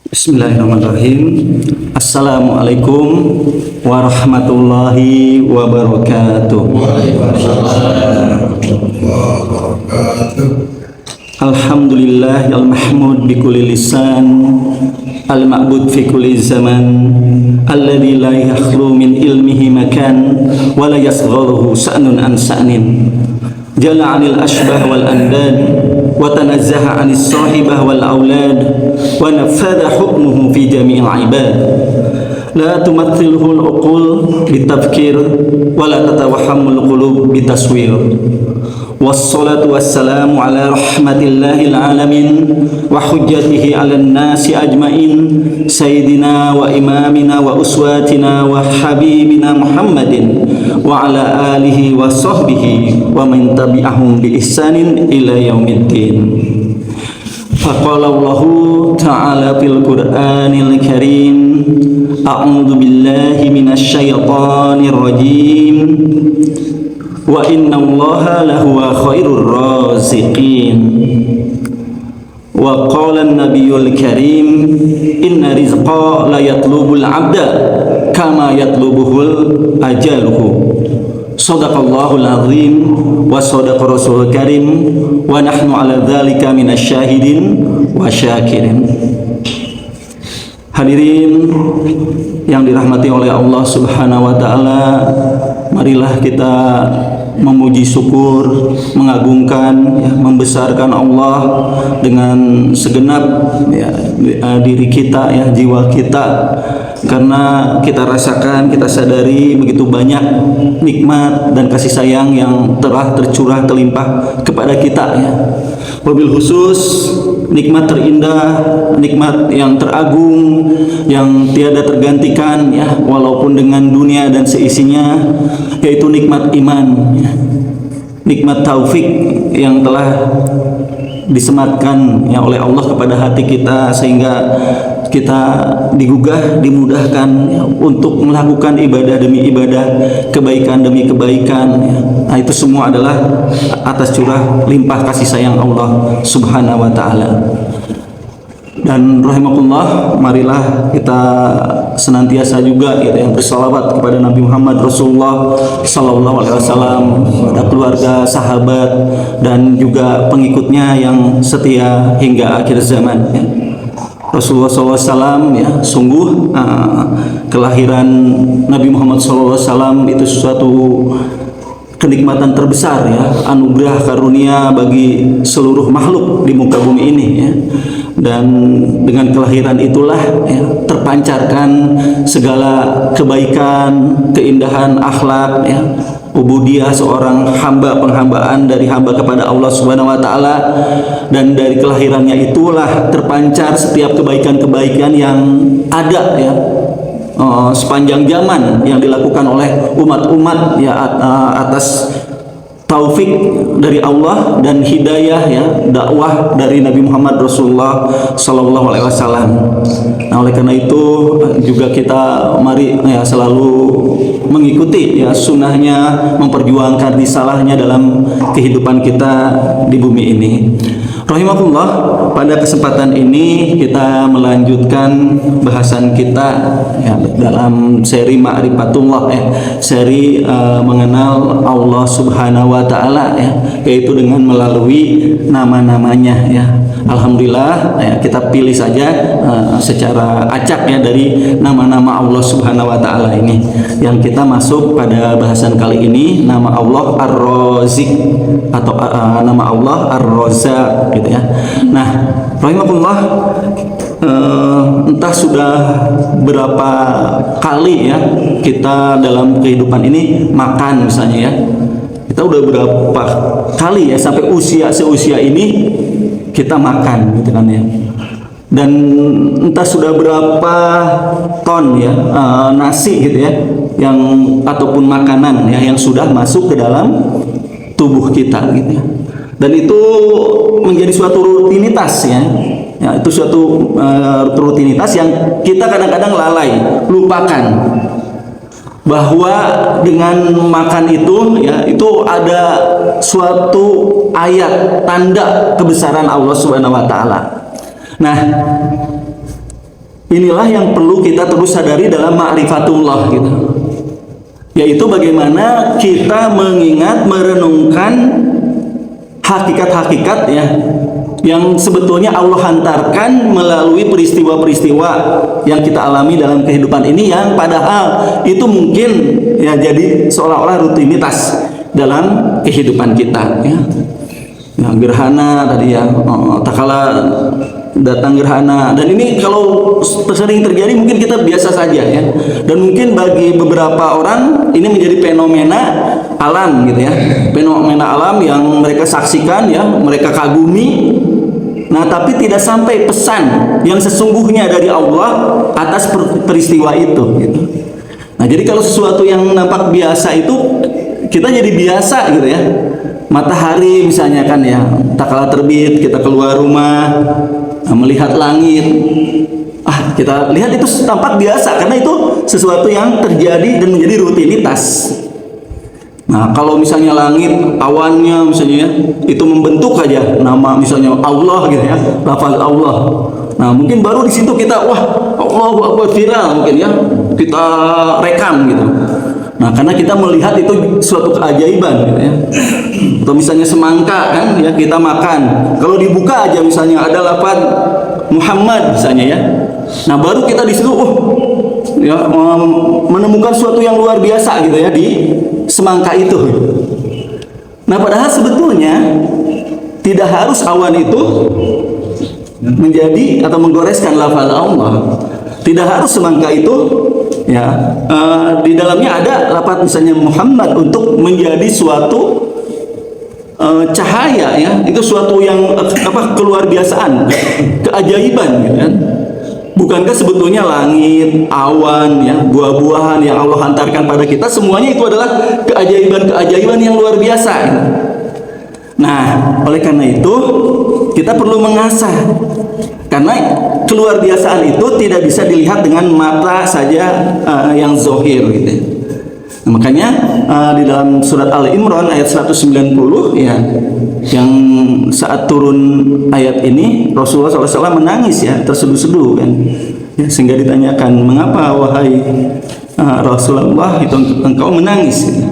Bismillahirrahmanirrahim. Assalamualaikum warahmatullahi wabarakatuh. Alhamdulillah al-mahmud bi kulli lisan, al-ma'bud fi kulli zaman, alladzi la yakhlu min ilmihi makan wa la yasgharuhu sa'nun an sa'nin. Jalla 'anil ashbah wal andad wa tanazzaha 'anis sahibah wal aulad wa nafadha hukmuhu fi jami'il ibad. La tumathilhu al-uqul bitafkir wa la tatawahhamul qulub bitaswir. Wassalatu wassalamu ala rahmatillahil alamin wa hujjatihi 'alan nasi ajmain sayyidina wa imamina wa uswatina wa habibina Muhammadin wa ala alihi wa sahbihi wa man tabi'ahum bi ihsanin ila yaumiddin. Faqala Allahu ta'ala fil Qur'anil Karim, a'udzu billahi minasy syaithanir rajim. Wa inna Allaha lahuwa khairur raziqin. Wa qala an-nabiyyul karim, inna rizqa la yatlubul 'abda kama yatlubuhul ajaluhu. Shadaqallahul azim wa shadaqa rasulul karim wa nahnu ala dzalika minasy syahidin wa syakirin. Hadirin yang dirahmati oleh Allah Subhanahu wa taala, marilah kita memuji syukur, mengagungkan, membesarkan Allah dengan segenap diri kita, jiwa kita, karena kita rasakan, kita sadari begitu banyak nikmat dan kasih sayang yang telah tercurah terlimpah kepada kita, Wabil khusus nikmat terindah, nikmat yang teragung, yang tiada tergantikan, walaupun dengan dunia dan seisinya, yaitu nikmat iman, nikmat taufik yang telah disematkan oleh Allah kepada hati kita, sehingga kita digugah, dimudahkan untuk melakukan ibadah demi ibadah, kebaikan demi kebaikan. Nah, itu semua adalah atas curah limpah kasih sayang Allah Subhanahu wa taala. Dan rahimakumullah, marilah kita senantiasa juga bersalawat kepada Nabi Muhammad Rasulullah sallallahu alaihi wasallam, kepada keluarga, sahabat, dan juga pengikutnya yang setia hingga akhir zaman. Rasulullah SAW sungguh kelahiran Nabi Muhammad SAW itu suatu kenikmatan terbesar, anugerah karunia bagi seluruh makhluk di muka bumi ini, dan dengan kelahiran itulah terpancarkan segala kebaikan, keindahan akhlak, ubudiyah seorang hamba, penghambaan dari hamba kepada Allah Subhanahu wa taala. Dan dari kelahirannya itulah terpancar setiap kebaikan-kebaikan yang ada sepanjang zaman yang dilakukan oleh umat-umat atas taufik dari Allah dan hidayah dakwah dari Nabi Muhammad Rasulullah sallallahu alaihi wasallam. Nah, oleh karena itu juga kita mari selalu mengikuti sunnahnya, memperjuangkan risalahnya dalam kehidupan kita di bumi ini. Rahimahullah, pada kesempatan ini kita melanjutkan bahasan kita dalam seri Ma'rifatullah, seri mengenal Allah Subhanahu wa taala, yaitu dengan melalui nama-namanya. Alhamdulillah, kita pilih saja secara acak dari nama-nama Allah Subhanahu wa taala ini. Yang kita masuk pada bahasan kali ini, nama Allah Ar-Razik atau nama Allah Ar-Razzaq, Nah, rahimahullah, entah sudah berapa kali kita dalam kehidupan ini makan misalnya, kita udah berapa kali sampai seusia ini kita makan dan entah sudah berapa ton nasi yang ataupun makanan yang sudah masuk ke dalam tubuh kita dan itu menjadi suatu rutinitas itu suatu rutinitas yang kita kadang-kadang lalai, lupakan bahwa dengan makan itu itu ada suatu ayat tanda kebesaran Allah Subhanahu wa taala. Nah, inilah yang perlu kita terus sadari dalam ma'rifatullah gitu. Yaitu bagaimana kita mengingat, merenungkan hakikat-hakikat ya yang sebetulnya Allah hantarkan melalui peristiwa-peristiwa yang kita alami dalam kehidupan ini, yang padahal itu mungkin ya jadi seolah-olah rutinitas dalam kehidupan kita ya. Ya, gerhana tadi ya, tak kala datang gerhana, dan ini kalau sering terjadi mungkin kita biasa saja ya, dan mungkin bagi beberapa orang ini menjadi fenomena alam gitu ya, fenomena alam yang mereka saksikan ya, mereka kagumi. Nah, tapi tidak sampai pesan yang sesungguhnya dari Allah atas peristiwa itu gitu. Nah, jadi kalau sesuatu yang nampak biasa itu kita jadi biasa gitu ya. Matahari misalnya kan ya, tak kala terbit kita keluar rumah melihat langit, kita lihat itu tampak biasa karena itu sesuatu yang terjadi dan menjadi rutinitas. Nah, kalau misalnya langit awannya misalnya ya, itu membentuk aja nama misalnya Allah gitu ya, lafaz Allah. Nah, mungkin baru di situ kita Allahu Akbar, viral mungkin ya, kita rekam gitu. Nah, karena kita melihat itu suatu keajaiban gitu ya. Atau misalnya semangka kan ya, kita makan, kalau dibuka aja misalnya ada lafaz Muhammad misalnya ya. Nah, baru kita di situ ya menemukan suatu yang luar biasa gitu ya di semangka itu. Nah, padahal sebetulnya tidak harus awan itu menjadi atau menggoreskan lafaz Allah. Tidak harus semangka itu ya di dalamnya ada lafaz misalnya Muhammad untuk menjadi suatu cahaya ya, itu suatu yang keluar biasaan, keajaiban gitu kan. Bukankah sebetulnya langit, awan ya, buah-buahan yang Allah hantarkan pada kita, semuanya itu adalah keajaiban-keajaiban yang luar biasa gitu. Nah, oleh karena itu kita perlu mengasah, karena keluar biasaan itu tidak bisa dilihat dengan mata saja yang zohir gitu. Nah, makanya di dalam surat Al-Imran ayat 190 ya, yang saat turun ayat ini Rasulullah SAW menangis ya, terseduh-seduh kan ya, sehingga ditanyakan, mengapa wahai Rasulullah itu engkau menangis gitu.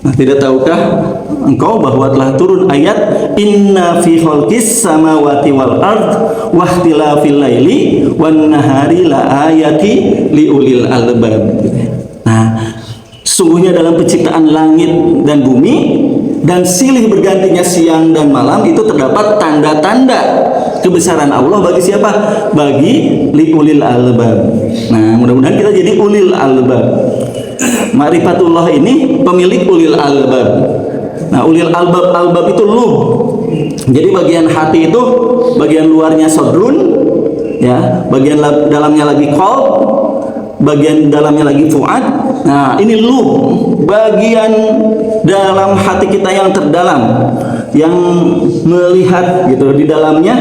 Nah, tidak tahukah engkau bahwa telah turun ayat inna fi khalqis samawati wal ard wa ikhtilafil laili wan nahari la ayati liulil albab. Nah, sungguhnya dalam penciptaan langit dan bumi dan silih bergantinya siang dan malam itu terdapat tanda-tanda kebesaran Allah bagi siapa? Bagi liulil albab. Nah, mudah-mudahan kita jadi ulil albab. Ma'rifatullah ini pemilik ulil albab. Nah, ulil albab itu lub. Jadi bagian hati itu bagian luarnya sodrun ya, bagian dalamnya lagi qalb, bagian dalamnya lagi fuad. Nah, ini lub, bagian dalam hati kita yang terdalam, yang melihat gitu di dalamnya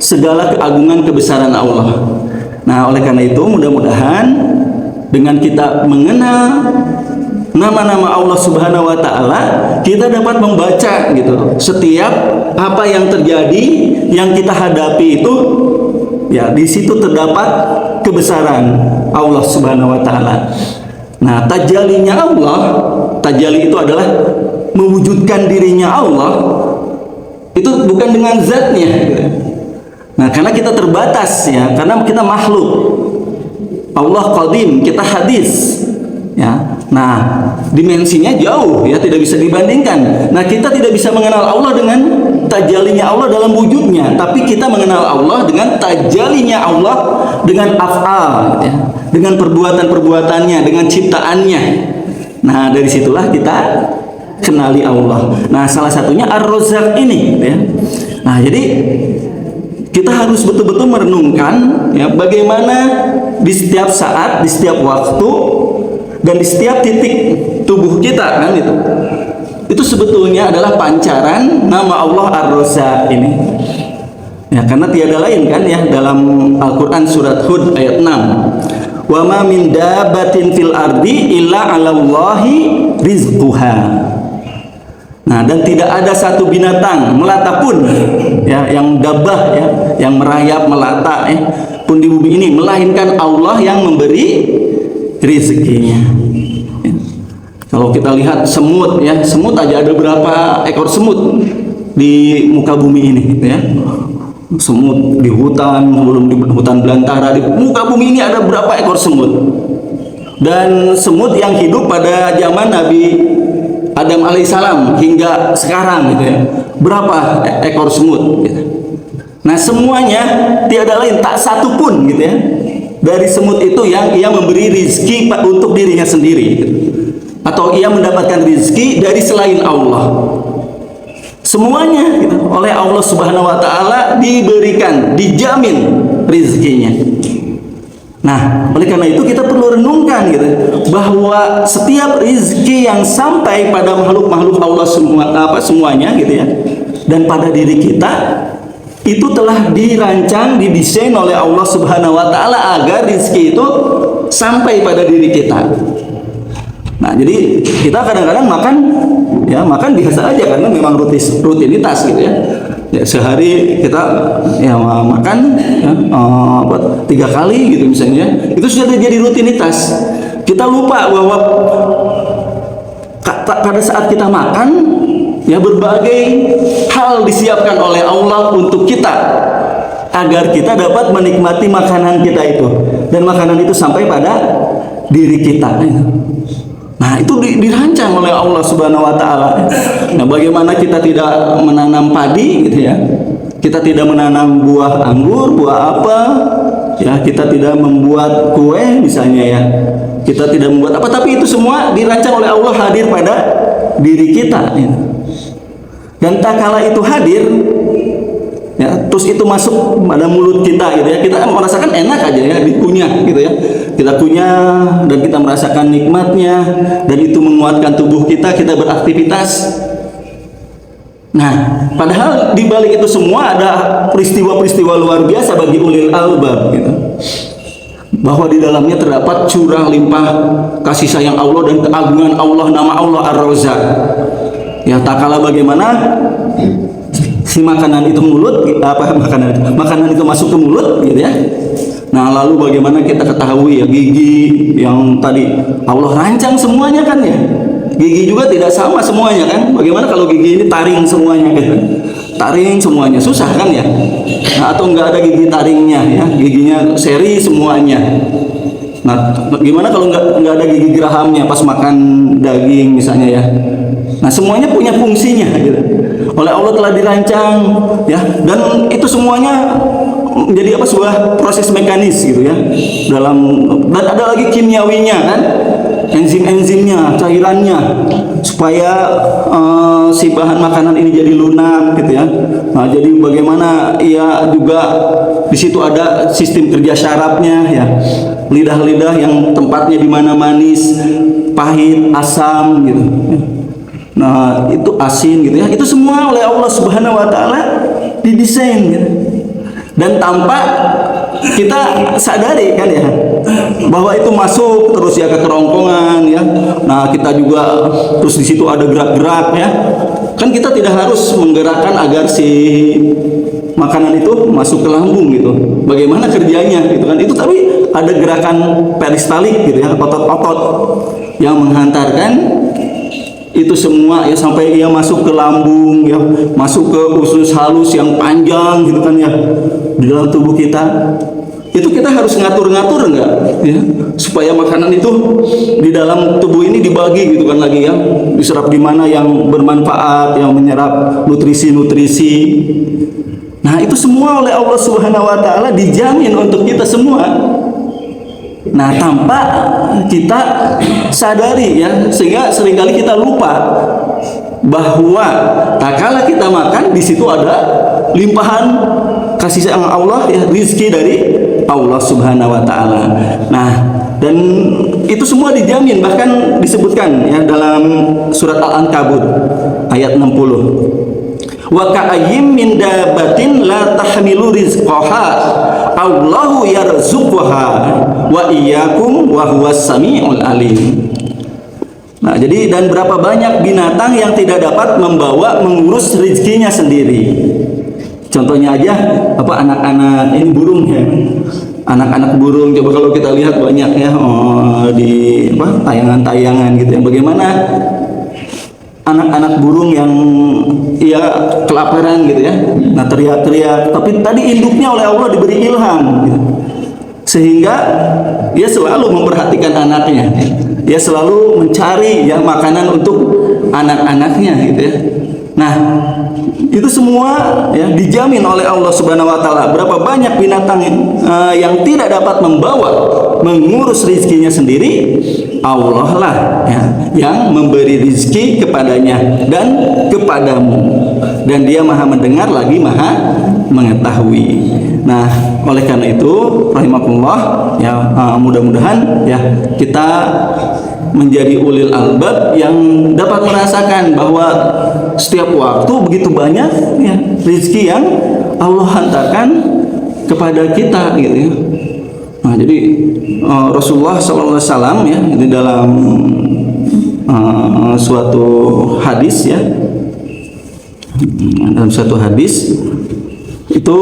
segala keagungan kebesaran Allah. Nah, oleh karena itu mudah-mudahan dengan kita mengenal nama-nama Allah Subhanahu wa taala, kita dapat membaca gitu setiap apa yang terjadi, yang kita hadapi itu ya, di situ terdapat kebesaran Allah Subhanahu wa taala. Nah, tajallinya Allah, tajalli itu adalah mewujudkan dirinya Allah, itu bukan dengan zatnya gitu. Nah, karena kita terbatas ya, karena kita makhluk. Allah qadim, kita hadis ya. Nah, dimensinya jauh ya, tidak bisa dibandingkan. Nah, kita tidak bisa mengenal Allah dengan tajallinya Allah dalam wujudnya, tapi kita mengenal Allah dengan tajallinya Allah, dengan af'al ya, dengan perbuatan-perbuatannya, dengan ciptaannya. Nah, dari situlah kita kenali Allah. Nah, salah satunya Ar-Razzaq ini ya. Nah, jadi kita harus betul-betul merenungkan ya, bagaimana di setiap saat, di setiap waktu, dan di setiap titik tubuh kita kan itu sebetulnya adalah pancaran nama Allah Ar-Razzaq ini ya, karena tiada lain kan ya, dalam Al-Quran surat Hud ayat 6, wa ma min dabbatin fil ardi illa 'alallahi rizquha. Nah, dan tidak ada satu binatang melata pun ya, yang dabah ya, yang merayap melata ya, pun di bumi ini, melainkan Allah yang memberi rezekinya. Ya. Kalau kita lihat semut ya, semut aja ada berapa ekor semut di muka bumi ini gitu ya. Semut di hutan, belum di hutan belantara, di muka bumi ini ada berapa ekor semut. Dan semut yang hidup pada zaman Nabi Adam alaihissalam hingga sekarang gitu ya, berapa ekor semut gitu. Nah, semuanya tiada lain, tak satu pun gitu ya dari semut itu yang ia memberi rizki untuk dirinya sendiri gitu, atau ia mendapatkan rizki dari selain Allah. Semuanya gitu, oleh Allah Subhanahu wa Ta'ala diberikan, dijamin rizkinya. Nah, oleh karena itu kita perlu renungkan gitu, bahwa setiap rizki yang sampai pada makhluk-makhluk Allah semuanya gitu ya, dan pada diri kita, itu telah dirancang, didesain oleh Allah Subhanahu wa Ta'ala agar rizki itu sampai pada diri kita. Nah, jadi kita kadang-kadang makan biasa aja karena memang rutinitas gitu ya. Ya, sehari kita ya makan ya, 3 kali gitu misalnya, itu sudah jadi rutinitas. Kita lupa bahwa pada saat kita makan ya, berbagai hal disiapkan oleh Allah untuk kita agar kita dapat menikmati makanan kita itu, dan makanan itu sampai pada diri kita. Nah, itu dirancang oleh Allah Subhanahu wa Ta'ala. Nah, bagaimana kita tidak menanam padi gitu ya, kita tidak menanam buah anggur, buah apa ya, kita tidak membuat kue misalnya ya, kita tidak membuat apa, tapi itu semua dirancang oleh Allah hadir pada diri kita ya. Dan tak kala itu hadir ya, terus itu masuk pada mulut kita gitu ya, kita merasakan enak aja ya, dikunyah gitu ya, kita kunyah dan kita merasakan nikmatnya, dan itu menguatkan tubuh kita beraktivitas. Nah, padahal di balik itu semua ada peristiwa-peristiwa luar biasa bagi ulil albab gitu, bahwa di dalamnya terdapat curah limpah kasih sayang Allah dan keagungan Allah, nama Allah Ar-Razzaq ya. Tak kalah bagaimana si makanan itu makanan itu masuk ke mulut gitu ya. Nah, lalu bagaimana kita ketahui ya, gigi yang tadi Allah rancang semuanya kan ya, gigi juga tidak sama semuanya kan. Bagaimana kalau gigi ini taring semuanya gitu, taring semuanya, susah kan ya. Nah, atau enggak ada gigi taringnya ya, giginya seri semuanya. Nah, gimana kalau enggak ada gigi gerahamnya pas makan daging misalnya ya. Nah, semuanya punya fungsinya gitu, oleh Allah telah dirancang ya, dan itu semuanya menjadi sebuah proses mekanis gitu ya, dan ada lagi kimiawinya kan, enzim-enzimnya, cairannya, supaya si bahan makanan ini jadi lunak gitu ya. Nah, jadi bagaimana ia juga di situ ada sistem kerja syarafnya ya, lidah-lidah yang tempatnya di mana manis, pahit, asam gitu. Nah, itu asin gitu ya, itu semua oleh Allah Subhanahu wa Ta'ala didesain gitu. Dan tanpa kita sadari kan ya, bahwa itu masuk terus ya ke kerongkongan ya. Nah, kita juga terus di situ ada gerak-gerak ya. Kan kita tidak harus menggerakkan agar si makanan itu masuk ke lambung gitu. Bagaimana kerjanya gitu kan. Itu tapi ada gerakan peristalik gitu ya, otot-otot yang menghantarkan itu semua ya sampai ia masuk ke lambung ya, masuk ke usus halus yang panjang gitu kan ya, di dalam tubuh kita. Itu kita harus ngatur-ngatur enggak ya, supaya makanan itu di dalam tubuh ini dibagi gitu kan lagi ya, diserap di mana yang bermanfaat, yang menyerap nutrisi-nutrisi. Nah, itu semua oleh Allah Subhanahu wa Ta'ala dijamin untuk kita semua. Nah, tanpa kita sadari ya, sehingga seringkali kita lupa bahwa tak kala kita makan, di situ ada limpahan kasih sayang Allah ya, rizki dari Allah Subhanahu wa Ta'ala. Nah, dan itu semua dijamin, bahkan disebutkan ya dalam surat Al-Ankabut ayat 60. Wa ka'ayyim min dabatin la tahmilu rizqaha Allahu yarzuquha wa iyyakum wa huwas samiul alim. Nah, jadi dan berapa banyak binatang yang tidak dapat mengurus rezekinya sendiri. Contohnya aja anak-anak ini burung ya. Anak-anak burung, coba kalau kita lihat banyak ya di tayangan-tayangan gitu ya. Bagaimana anak-anak burung yang ya kelaparan gitu ya. Nah, teriak-teriak, tapi tadi induknya oleh Allah diberi ilham gitu. Sehingga dia selalu memperhatikan anaknya. Dia selalu mencari ya makanan untuk anak-anaknya gitu ya. Nah, itu semua ya dijamin oleh Allah Subhanahu wa taala. Berapa banyak binatang yang tidak dapat mengurus rezekinya sendiri, Allah lah ya yang memberi rezeki kepadanya dan kepadamu. Dan Dia Maha mendengar lagi Maha mengetahui. Nah, oleh karena itu rahimakumullah ya, mudah-mudahan ya kita menjadi ulil albab yang dapat merasakan bahwa setiap waktu begitu banyak ya rezeki yang Allah hantarkan kepada kita gitu ya. Nah, jadi Rasulullah SAW ya di dalam suatu hadis ya, dalam suatu hadis itu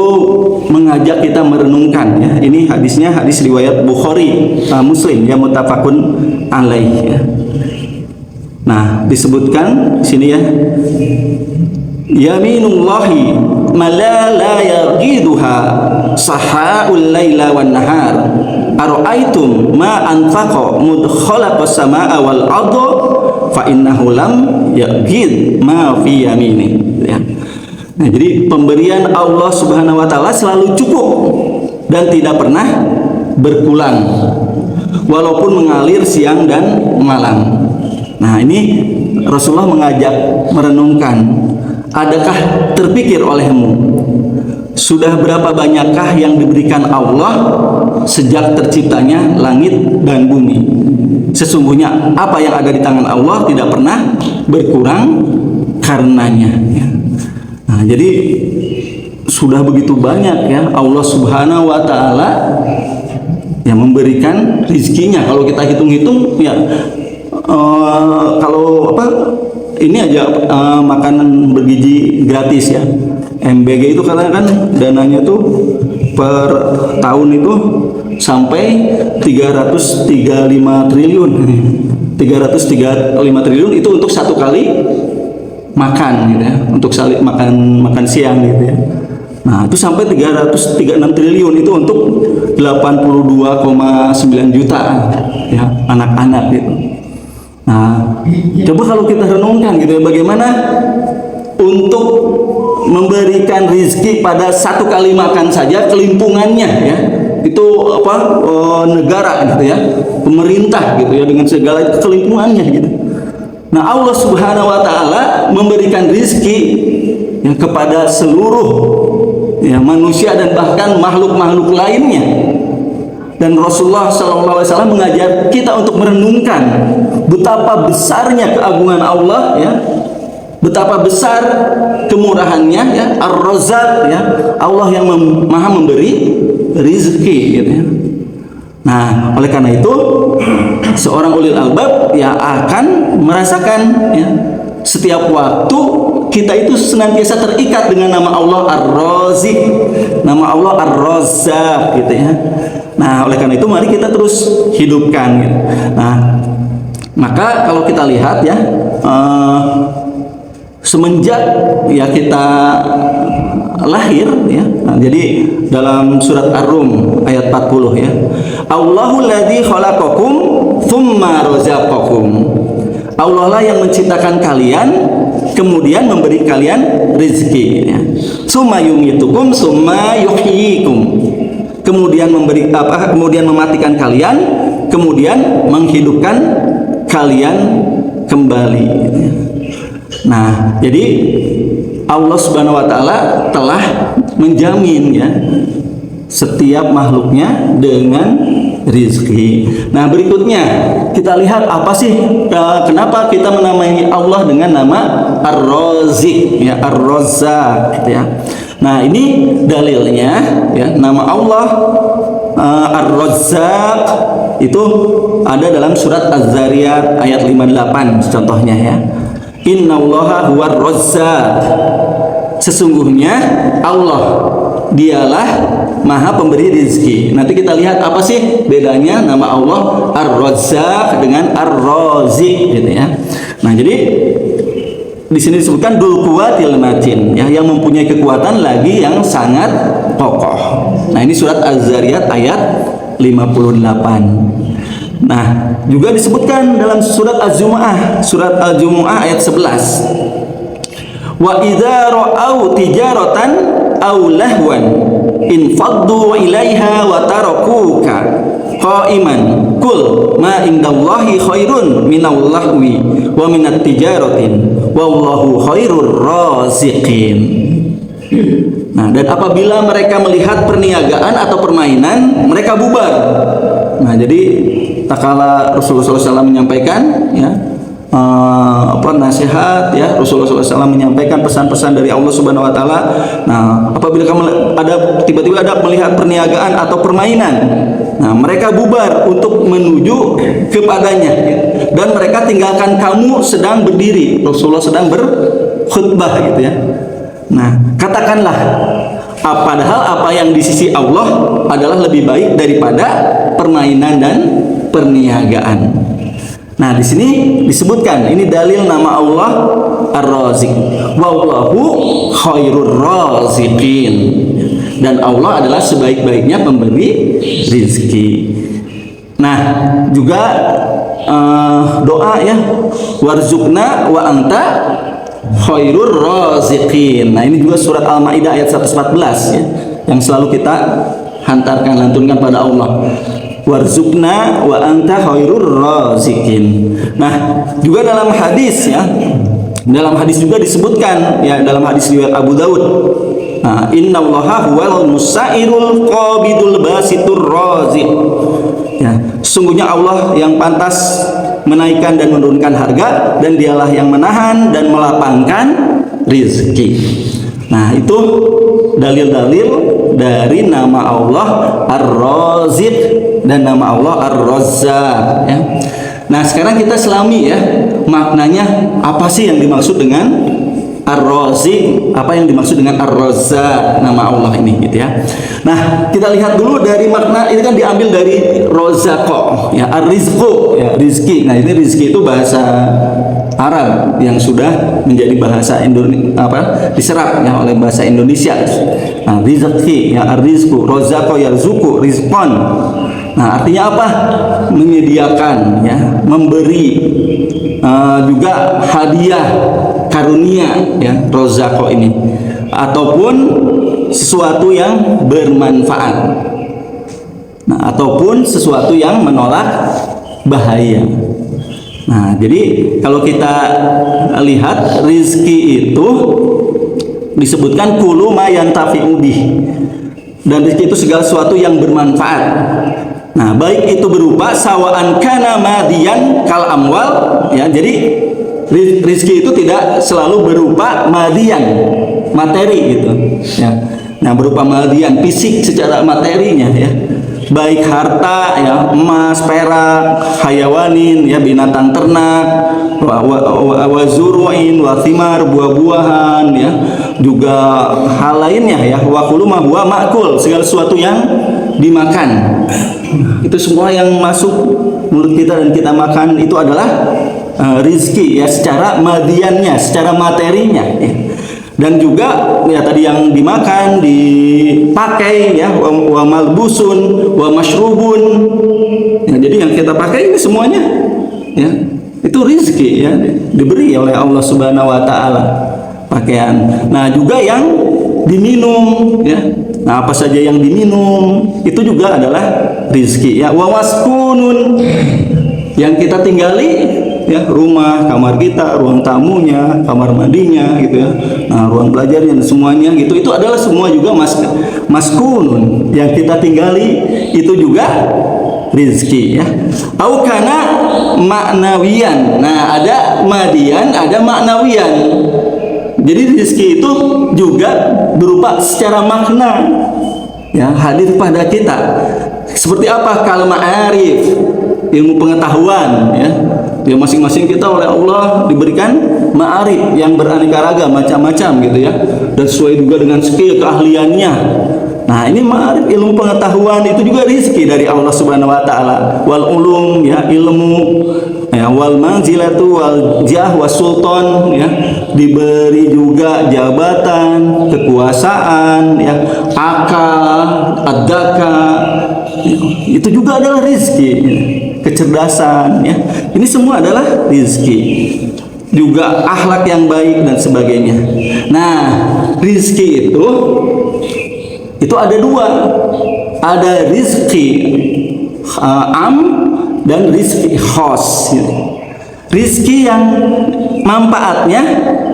mengajak kita merenungkan ya. Ini hadisnya hadis riwayat Bukhari, Muslim ya, muttafaqun alaih ya. Nah, disebutkan di sini ya, yaminullahi la yarqiduha sahaul laila wan nahar ara'aitum ma anfaqa mudkhalaqas samaa wal arda fa innahu lam yaqid ma fi yamini ya. Nah, jadi pemberian Allah Subhanahu wa taala selalu cukup dan tidak pernah berkurang walaupun mengalir siang dan malam. Nah, ini Rasulullah mengajak merenungkan, adakah terpikir olehmu sudah berapa banyakkah yang diberikan Allah sejak terciptanya langit dan bumi? Sesungguhnya apa yang ada di tangan Allah tidak pernah berkurang karenanya ya. Nah, jadi sudah begitu banyak ya Allah Subhanahu wa taala yang memberikan rezekinya. Kalau kita hitung-hitung ya kalau ini aja makanan bergizi gratis ya. MBG itu karena kan dananya tuh per tahun itu sampai 335 triliun. 335 triliun itu untuk satu kali makan gitu ya, untuk makan siang gitu ya. Nah, itu sampai 336 triliun itu untuk 82,9 juta ya anak-anak gitu. Nah, coba kalau kita renungkan gitu ya, bagaimana untuk memberikan rezeki pada satu kali makan saja kelimpungannya ya. Itu negara gitu ya, pemerintah gitu ya, dengan segala kelimpungannya gitu. Nah, Allah Subhanahu wa taala memberikan rezeki ya kepada seluruh ya manusia dan bahkan makhluk-makhluk lainnya. Dan Rasulullah SAW mengajar kita untuk merenungkan betapa besarnya keagungan Allah ya, betapa besar kemurahannya ya, Ar-Razzaq ya, Allah yang maha memberi rezeki gitu ya. Nah, oleh karena itu seorang ulil albab ya akan merasakan ya setiap waktu kita itu senantiasa terikat dengan nama Allah Ar-Razik, nama Allah Ar-Razzaq gitu ya. Nah, oleh karena itu mari kita terus hidupkan gitu. Nah, maka kalau kita lihat ya semenjak ya kita lahir ya. Nah, jadi dalam surat Ar-Rum ayat 40 ya. Allahul ladzi khalaqakum tsumma razaqakum. Allah lah yang menciptakan kalian kemudian memberi kalian rezeki ya. Summa yumitukum summa yuhyikum. Kemudian kemudian mematikan kalian, kemudian menghidupkan kalian kembali. Nah, jadi Allah Subhanahu wa taala telah menjamin ya setiap makhluknya dengan rizki. Nah, berikutnya kita lihat apa sih kenapa kita menamai Allah dengan nama Ar-Razik ya, Ar-Razzaq ya. Nah, ini dalilnya ya, nama Allah Ar-Razzaq itu ada dalam surat Az-Zariyat ayat 58 contohnya ya. Innallaha huwar Razzaq. Sesungguhnya Allah dialah Maha pemberi rezeki. Nanti kita lihat apa sih bedanya nama Allah Ar-Razzaq dengan Ar-Raziq gitu ya. Nah, jadi di sini disebutkan Dzul Quwwatil Matin ya, yang mempunyai kekuatan lagi yang sangat kokoh. Nah, ini surat Az-Zariyat ayat 58. Nah, juga disebutkan dalam surat Al-Jumu'ah ayat 11. Wa idza ra'au tijaratan aw lahwan infaddu ilaiha wa tarakuka qa'iman kul ma indallahi khairun minal lahwi wa minat tijaratin wallahu khairur raziqin. Nah, dan apabila mereka melihat perniagaan atau permainan, mereka bubar. Nah, jadi tak kala Rasulullah SAW menyampaikan ya, nasihat ya, Rasulullah SAW menyampaikan pesan-pesan dari Allah Subhanahu Wa Taala. Nah, apabila kamu tiba-tiba ada melihat perniagaan atau permainan, nah mereka bubar untuk menuju kepadanya dan mereka tinggalkan kamu sedang berdiri. Rasulullah sedang berkhutbah gitu ya. Nah, katakanlah padahal apa yang di sisi Allah adalah lebih baik daripada permainan dan perniagaan. Nah, di sini disebutkan ini dalil nama Allah Ar-Raziq. Wallahu khairur raziqin. Dan Allah adalah sebaik-baiknya pemberi rezeki. Nah, juga doa ya, warzuqna wa anta khairur raziqin. Nah, ini juga surat Al-Maidah ayat 114 ya, yang selalu kita hantarkan, lantunkan pada Allah. Warzuqna wa anta khairur raziqin. Nah, juga dalam hadis ya, dalam hadis juga disebutkan ya, dalam hadis riwayat Abu Daud. Nah, innallaha huwal musairul qabidul basitur raziq. Ya, sesungguhnya Allah yang pantas menaikkan dan menurunkan harga, dan dialah yang menahan dan melapangkan rezeki. Nah, itu dalil-dalil dari nama Allah Ar-Raziq dan nama Allah Ar-Razzaq ya. Nah, sekarang kita selami ya, maknanya apa sih yang dimaksud dengan Ar-Raziq, apa yang dimaksud dengan Ar-Razzaq, nama Allah ini gitu ya. Nah, kita lihat dulu dari makna ini, kan diambil dari Razaqo ya, ar-rizqu ya, rizki. Nah, ini rizki itu bahasa Arab yang sudah menjadi bahasa Indonesia diserap ya oleh bahasa Indonesia. Nah, rizqi ya, ar-rizqu, razaqo yarzuqu rizqan. Nah, artinya apa? Menyediakan ya, memberi, juga hadiah, karunia ya, rozako ini, ataupun sesuatu yang bermanfaat. Nah, ataupun sesuatu yang menolak bahaya. Nah, jadi kalau kita lihat rizki itu disebutkan kulu ma yantafi'u bih, dan rizki itu segala sesuatu yang bermanfaat. Nah, baik itu berupa sawaan kana madian kal amwal ya. Jadi rizki itu tidak selalu berupa madian, materi gitu ya. Nah, berupa madian, fisik secara materinya ya, baik harta ya, emas, perak, hayawanin ya, binatang ternak, wa zuru'in wa thimar, buah-buahan ya, juga hal lainnya ya, wa kullu ma huwa ma'kul, segala sesuatu yang dimakan. Itu semua yang masuk mulut kita dan kita makan itu adalah rizki ya, secara madiannya, secara materinya ya. Dan juga ya tadi yang dimakan, dipakai ya, wa malbusun wa mashrubun ya, jadi yang kita pakai ini semuanya ya, itu rizki ya, diberi oleh Allah Subhanahu wa Ta'ala, pakaian. Nah, juga yang diminum ya. Nah, apa saja yang diminum itu juga adalah rizki ya. Wa maskunun, yang kita tinggali ya, rumah, kamar kita, ruang tamunya, kamar mandinya gitu ya. Nah, ruang belajarnya semuanya gitu, itu adalah semua juga maskunun, yang kita tinggali itu juga rizki ya. Au kana maknawiyan. Nah, ada madian, ada maknawiyan. Jadi rezeki itu juga berupa secara makna ya, hadir pada kita. Seperti apa? Kal ma'arif, ilmu pengetahuan ya. Ya masing-masing kita oleh Allah diberikan ma'arif yang beraneka ragam, macam-macam gitu ya. Dan sesuai juga dengan skill keahliannya. Nah, ini ma'arif, ilmu pengetahuan itu juga rezeki dari Allah Subhanahu wa taala. Wal ulum ya, ilmu ya, wal manzilatu wal jah was sultan ya, diberi juga jabatan, kekuasaan ya, akal, adaka ya, itu juga adalah rezeki ya. Kecerdasan ya, ini semua adalah rezeki, juga akhlak yang baik dan sebagainya. Nah, rezeki itu ada dua, ada rezeki am dan rizki khos. Rizki yang manfaatnya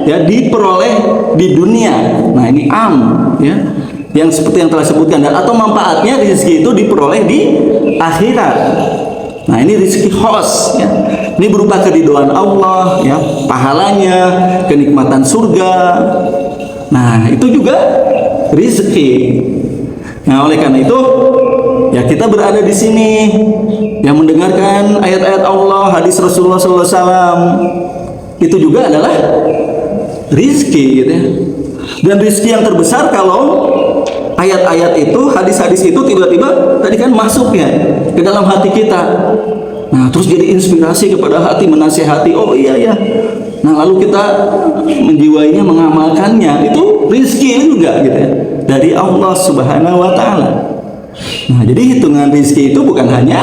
ya diperoleh di dunia. Nah, ini am ya, yang seperti yang telah sebutkan, dan atau manfaatnya rizki itu diperoleh di akhirat. Nah, ini rizki khos ya. Ini berupa keridhaan Allah ya, pahalanya, kenikmatan surga. Nah, itu juga rizki. Nah, oleh karena itu ya kita berada di sini yang mendengarkan ayat-ayat Allah, hadis Rasulullah SAW, itu juga adalah rizki gitu ya. Dan rizki yang terbesar kalau ayat-ayat itu, hadis-hadis itu tiba-tiba tadi kan masuk ya ke dalam hati kita. Nah, terus jadi inspirasi kepada hati, menasihati, oh iya ya. Nah, lalu kita menjiwainya, mengamalkannya, itu rizki juga gitu ya, dari Allah Subhanahu wa taala. Nah, jadi hitungan rizki itu bukan hanya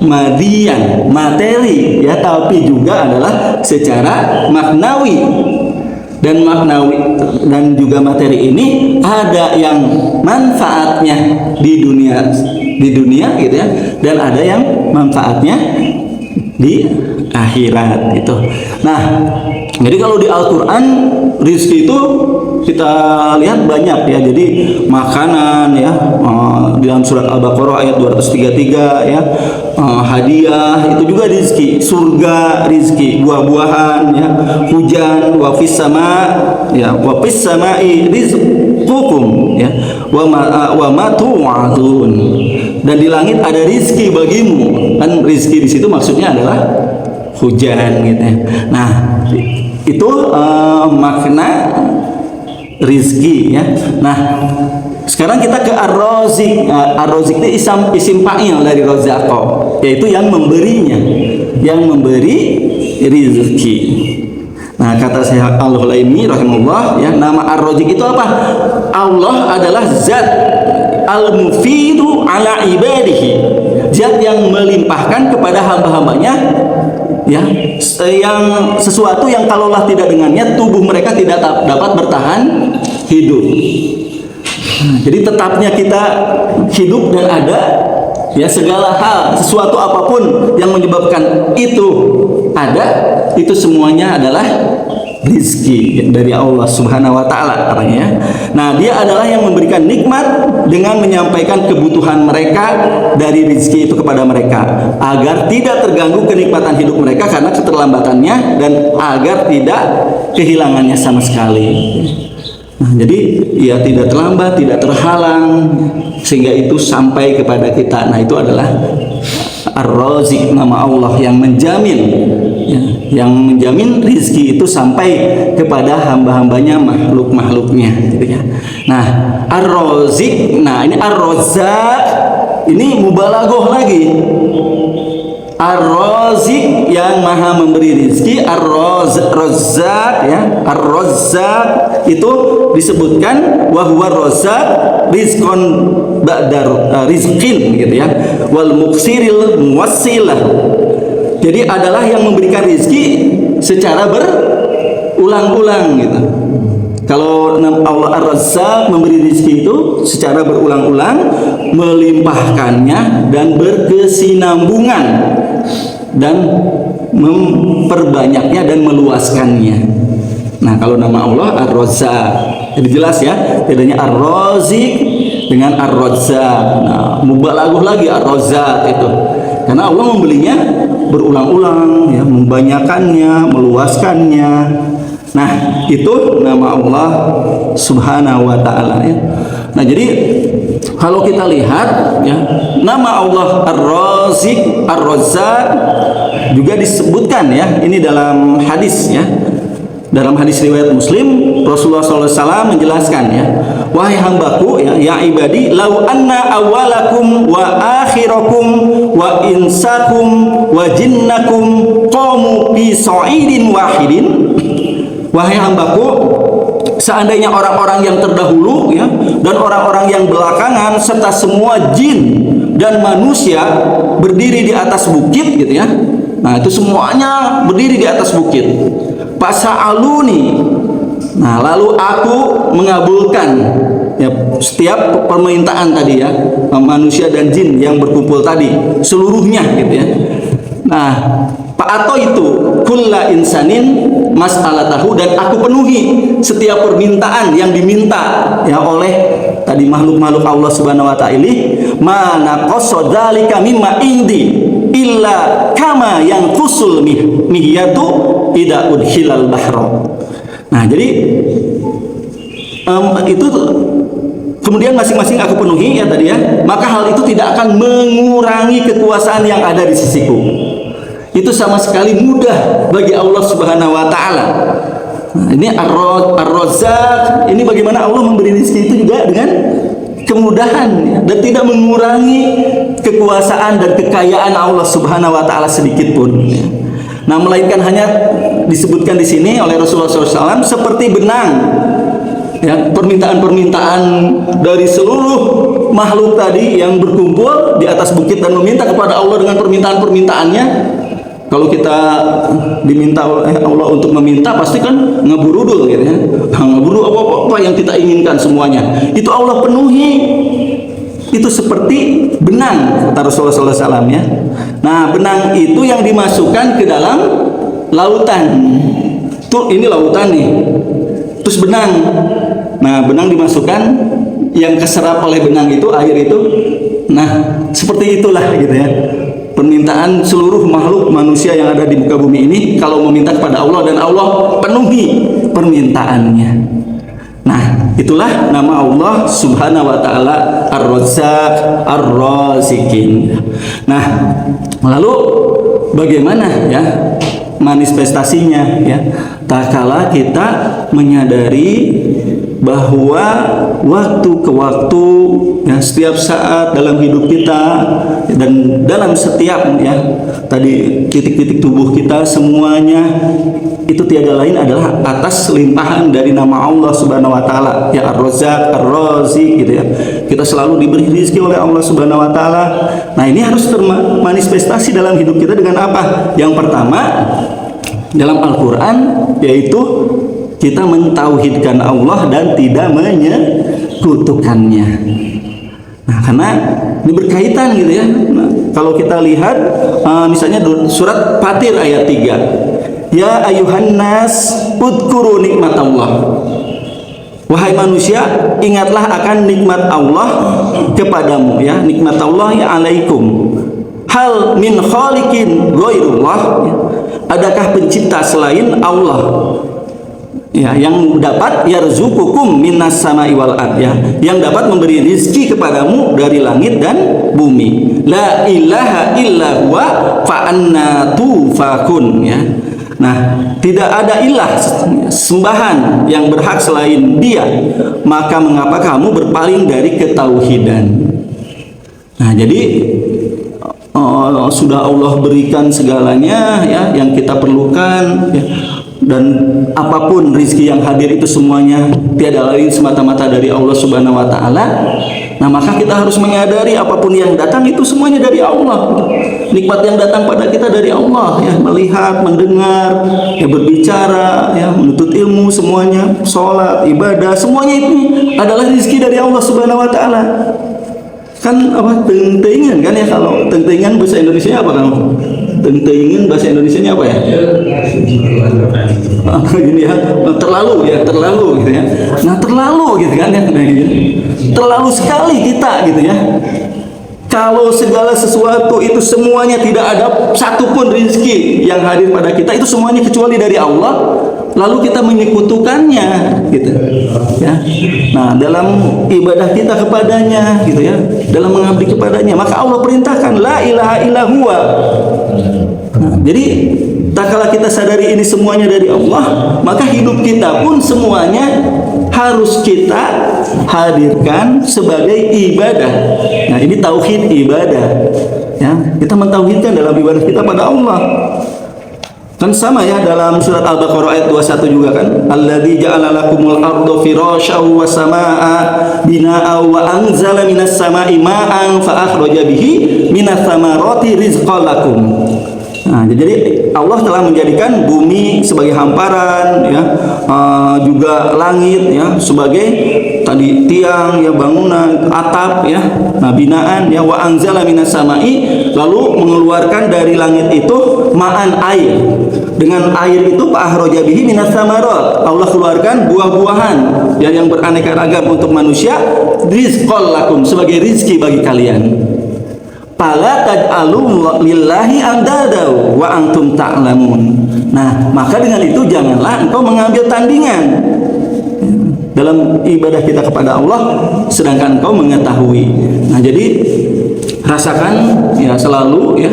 madian, materi ya, tapi juga adalah secara maknawi. Dan maknawi dan juga materi ini ada yang manfaatnya di dunia gitu ya, dan ada yang manfaatnya di akhirat itu. Nah, jadi kalau di Al-Quran rizki itu kita lihat banyak ya. Jadi makanan ya, di dalam surat Al-Baqarah ayat 233 ya, hadiah itu juga rizki, surga rizki, buah-buahan ya, hujan, wa fis sama ya, wa fis samai rizqukum ya, wa ma tu'adun, dan di langit ada rizki bagimu. Kan rizki di situ maksudnya adalah hujan gitu ya. Nah, itu makna rizki ya. Nah, sekarang kita ke ar-razik. Ar-razik itu isim fa'il dari razaqah, yaitu yang memberinya, yang memberi rizki. Nah, kata Syekh Al-Hulaimi rahimahullah ya, nama ar-razik itu apa? Allah adalah zat al-mufidu ala ibadihi, zat yang melimpahkan kepada hamba-hambanya ya, yang sesuatu yang kalaulah tidak dengannya tubuh mereka tidak dapat bertahan hidup. Jadi tetapnya kita hidup dan ada ya, segala hal, sesuatu apapun yang menyebabkan itu ada, itu semuanya adalah rizki dari Allah Subhanahu wa taala katanya. Nah, dia adalah yang memberikan nikmat dengan menyampaikan kebutuhan mereka dari rizki itu kepada mereka, agar tidak terganggu kenikmatan hidup mereka karena keterlambatannya, dan agar tidak kehilangannya sama sekali. Nah, jadi ya tidak terlambat, tidak terhalang, sehingga itu sampai kepada kita. Nah, itu adalah Ar-Razik, nama Allah yang menjamin ya, yang menjamin rizki itu sampai kepada hamba-hambanya, makhluk-makhluknya gitu ya. Nah, Ar-Razik, nah ini Ar-Razzaq, ini mubalaghah lagi. Ar-Razik yang maha memberi rizki, Ar-Razzaq ya, Ar-Razzaq itu disebutkan wa huwa razzaq rizqan ba'dar rizqin gitu ya, wal muqsiril muwassilah. Jadi adalah yang memberikan rizki secara berulang-ulang gitu. Kalau Allah Ar-Razzaq memberi rizki itu secara berulang-ulang, melimpahkannya dan berkesinambungan, dan memperbanyaknya dan meluaskannya. Nah, kalau nama Allah Ar-Razzaq, jadi jelas ya, bedanya Ar-Razik dengan Ar-Razzaq. Nah, mubalaghah lagi Ar-Razzaq itu, karena Allah membelinya berulang-ulang ya, membanyakannya, meluaskannya. Nah, itu nama Allah Subhanahu wa taala ya. Nah, jadi Kalau kita lihat ya, nama Allah Ar-Razik, Ar-Razzaq juga disebutkan ya, ini dalam hadis ya. Dalam hadis riwayat Muslim, Rasulullah SAW menjelaskan ya, wahai hambaku ya ibadi, lau anna awalakum wa akhirakum wa insakum wa jinnakum qamu fi sa'idin wahidin. Wahai hambaku, seandainya orang-orang yang terdahulu ya dan orang-orang yang belakangan serta semua jin dan manusia berdiri di atas bukit gitu ya. Nah, itu semuanya berdiri di atas bukit. Pasa'aluni. Nah, lalu aku mengabulkan ya setiap permintaan tadi ya, manusia dan jin yang berkumpul tadi seluruhnya gitu ya. Nah, Fa'ato itu kulla insanin mas'alatahu, dan aku penuhi setiap permintaan yang diminta ya oleh tadi makhluk-makhluk Allah Subhanahu wa ta'ala. Mana qasadzalika mimma indi illa kama yang kusul mihyatu tidak udhilal bahra. Nah, jadi itu kemudian masing-masing aku penuhi ya tadi ya, maka hal itu tidak akan mengurangi kekuasaan yang ada di sisiku. Itu sama sekali mudah bagi Allah Subhanahu wa ta'ala. Nah, ini Ar-Razzaq, ini bagaimana Allah memberi rezeki itu juga dengan kemudahan ya, dan tidak mengurangi kekuasaan dan kekayaan Allah Subhanahu wa ta'ala sedikit pun ya. Nah, melainkan hanya disebutkan di sini oleh Rasulullah SAW seperti benang ya, permintaan-permintaan dari seluruh makhluk tadi yang berkumpul di atas bukit dan meminta kepada Allah dengan permintaan-permintaannya. Kalau kita diminta oleh Allah untuk meminta, pasti kan ngeburudul gitu ya. Ngeburu apa yang kita inginkan semuanya. Itu Allah penuhi. Itu seperti benang, kata Rasulullah SAW ya. Nah, benang itu yang dimasukkan ke dalam lautan. Tuh, ini lautan nih. Terus benang. Nah, benang dimasukkan, yang keserap oleh benang itu, air itu. Nah, seperti itulah gitu ya. Permintaan seluruh makhluk manusia yang ada di muka bumi ini kalau meminta kepada Allah, dan Allah penuhi permintaannya. Nah, itulah nama Allah Subhanahu wa ta'ala Ar-Razzaq, Ar-Razikin. Nah, lalu bagaimana ya manifestasinya ya? Tak kala kita menyadari bahwa waktu ke waktu ya, setiap saat dalam hidup kita dan dalam setiap ya tadi titik-titik tubuh kita, semuanya itu tiada lain adalah atas limpahan dari nama Allah Subhanahu wa ta'ala ya, Ar-Razzaq, Ar-Razik gitu ya. Kita selalu diberi rezeki oleh Allah Subhanahu wa ta'ala. Nah, ini harus termanifestasi dalam hidup kita dengan apa? Yang pertama, dalam Al-Quran, yaitu kita mentauhidkan Allah dan tidak menyekutukannya. Nah, karena ini berkaitan gitu ya. Nah, kalau kita lihat misalnya surat Fatir ayat 3. Ya ayuhan nas udkuru nikmatallah. Wahai manusia, ingatlah akan nikmat Allah kepadamu ya, nikmat Allah ya alaikum. Hal min khaliqin ghairullah. Adakah pencipta selain Allah? Ya, yang dapat yarzuqukum minas sama'i wal ard ya, yang dapat memberi rezeki kepadamu dari langit dan bumi. La ilaha illa huwa fa anna tufakun ya. Nah, tidak ada ilah sembahan yang berhak selain Dia, maka mengapa kamu berpaling dari ketauhidan? Nah, jadi sudah Allah berikan segalanya ya yang kita perlukan ya. Dan apapun rezeki yang hadir itu semuanya tiada lain semata-mata dari Allah Subhanahu wa ta'ala. Nah, maka kita harus menyadari apapun yang datang itu semuanya dari Allah. Nikmat yang datang pada kita dari Allah ya, melihat, mendengar, ya berbicara, ya menuntut ilmu, semuanya, sholat, ibadah, semuanya itu adalah rezeki dari Allah Subhanahu wa ta'ala. Kan apa, tentengan kan ya, kalau tentengan bahasa Indonesia apa kamu? Tentengan bahasa Indonesianya apa ya? Gini ya, terlalu ya, terlalu gitu ya. Nah, terlalu gitu kan ya. Nah, gitu. Terlalu sekali kita gitu ya. Kalau segala sesuatu itu semuanya tidak ada satupun rezeki yang hadir pada kita, itu semuanya kecuali dari Allah, lalu kita menyekutukannya gitu ya. Nah, dalam ibadah kita kepadanya gitu ya, dalam mengabdi kepadanya, maka Allah perintahkan la ilaha illa huwa. Nah, jadi tak kala kita sadari ini semuanya dari Allah, maka hidup kita pun semuanya harus kita hadirkan sebagai ibadah. Nah, ini tauhid ibadah ya. Kita mentauhidkan dalam ibadah kita pada Allah. Kan sama ya dalam surat Al-Baqarah ayat 21 juga kan, alladzi ja'ala lakumul arda firasyan was samaa'a binaa'a wa anzala minas samaa'i ma'an fa akhraja bihi minas thamarati rizqan lakum. Nah, jadi Allah telah menjadikan bumi sebagai hamparan ya, juga langit ya sebagai tadi tiang ya, bangunan, atap ya, nah binaan ya, wa anzala minas samai, lalu mengeluarkan dari langit itu ma'an air. Dengan air itu fa akhraja bihi minas samarat, Allah keluarkan buah-buahan yang beraneka ragam untuk manusia, rizqan lakum, sebagai rizki bagi kalian. Fala taj'alu lillahi andada wa antum ta'lamun. Nah, maka dengan itu janganlah engkau mengambil tandingan dalam ibadah kita kepada Allah sedangkan engkau mengetahui. Nah, jadi rasakan ya selalu ya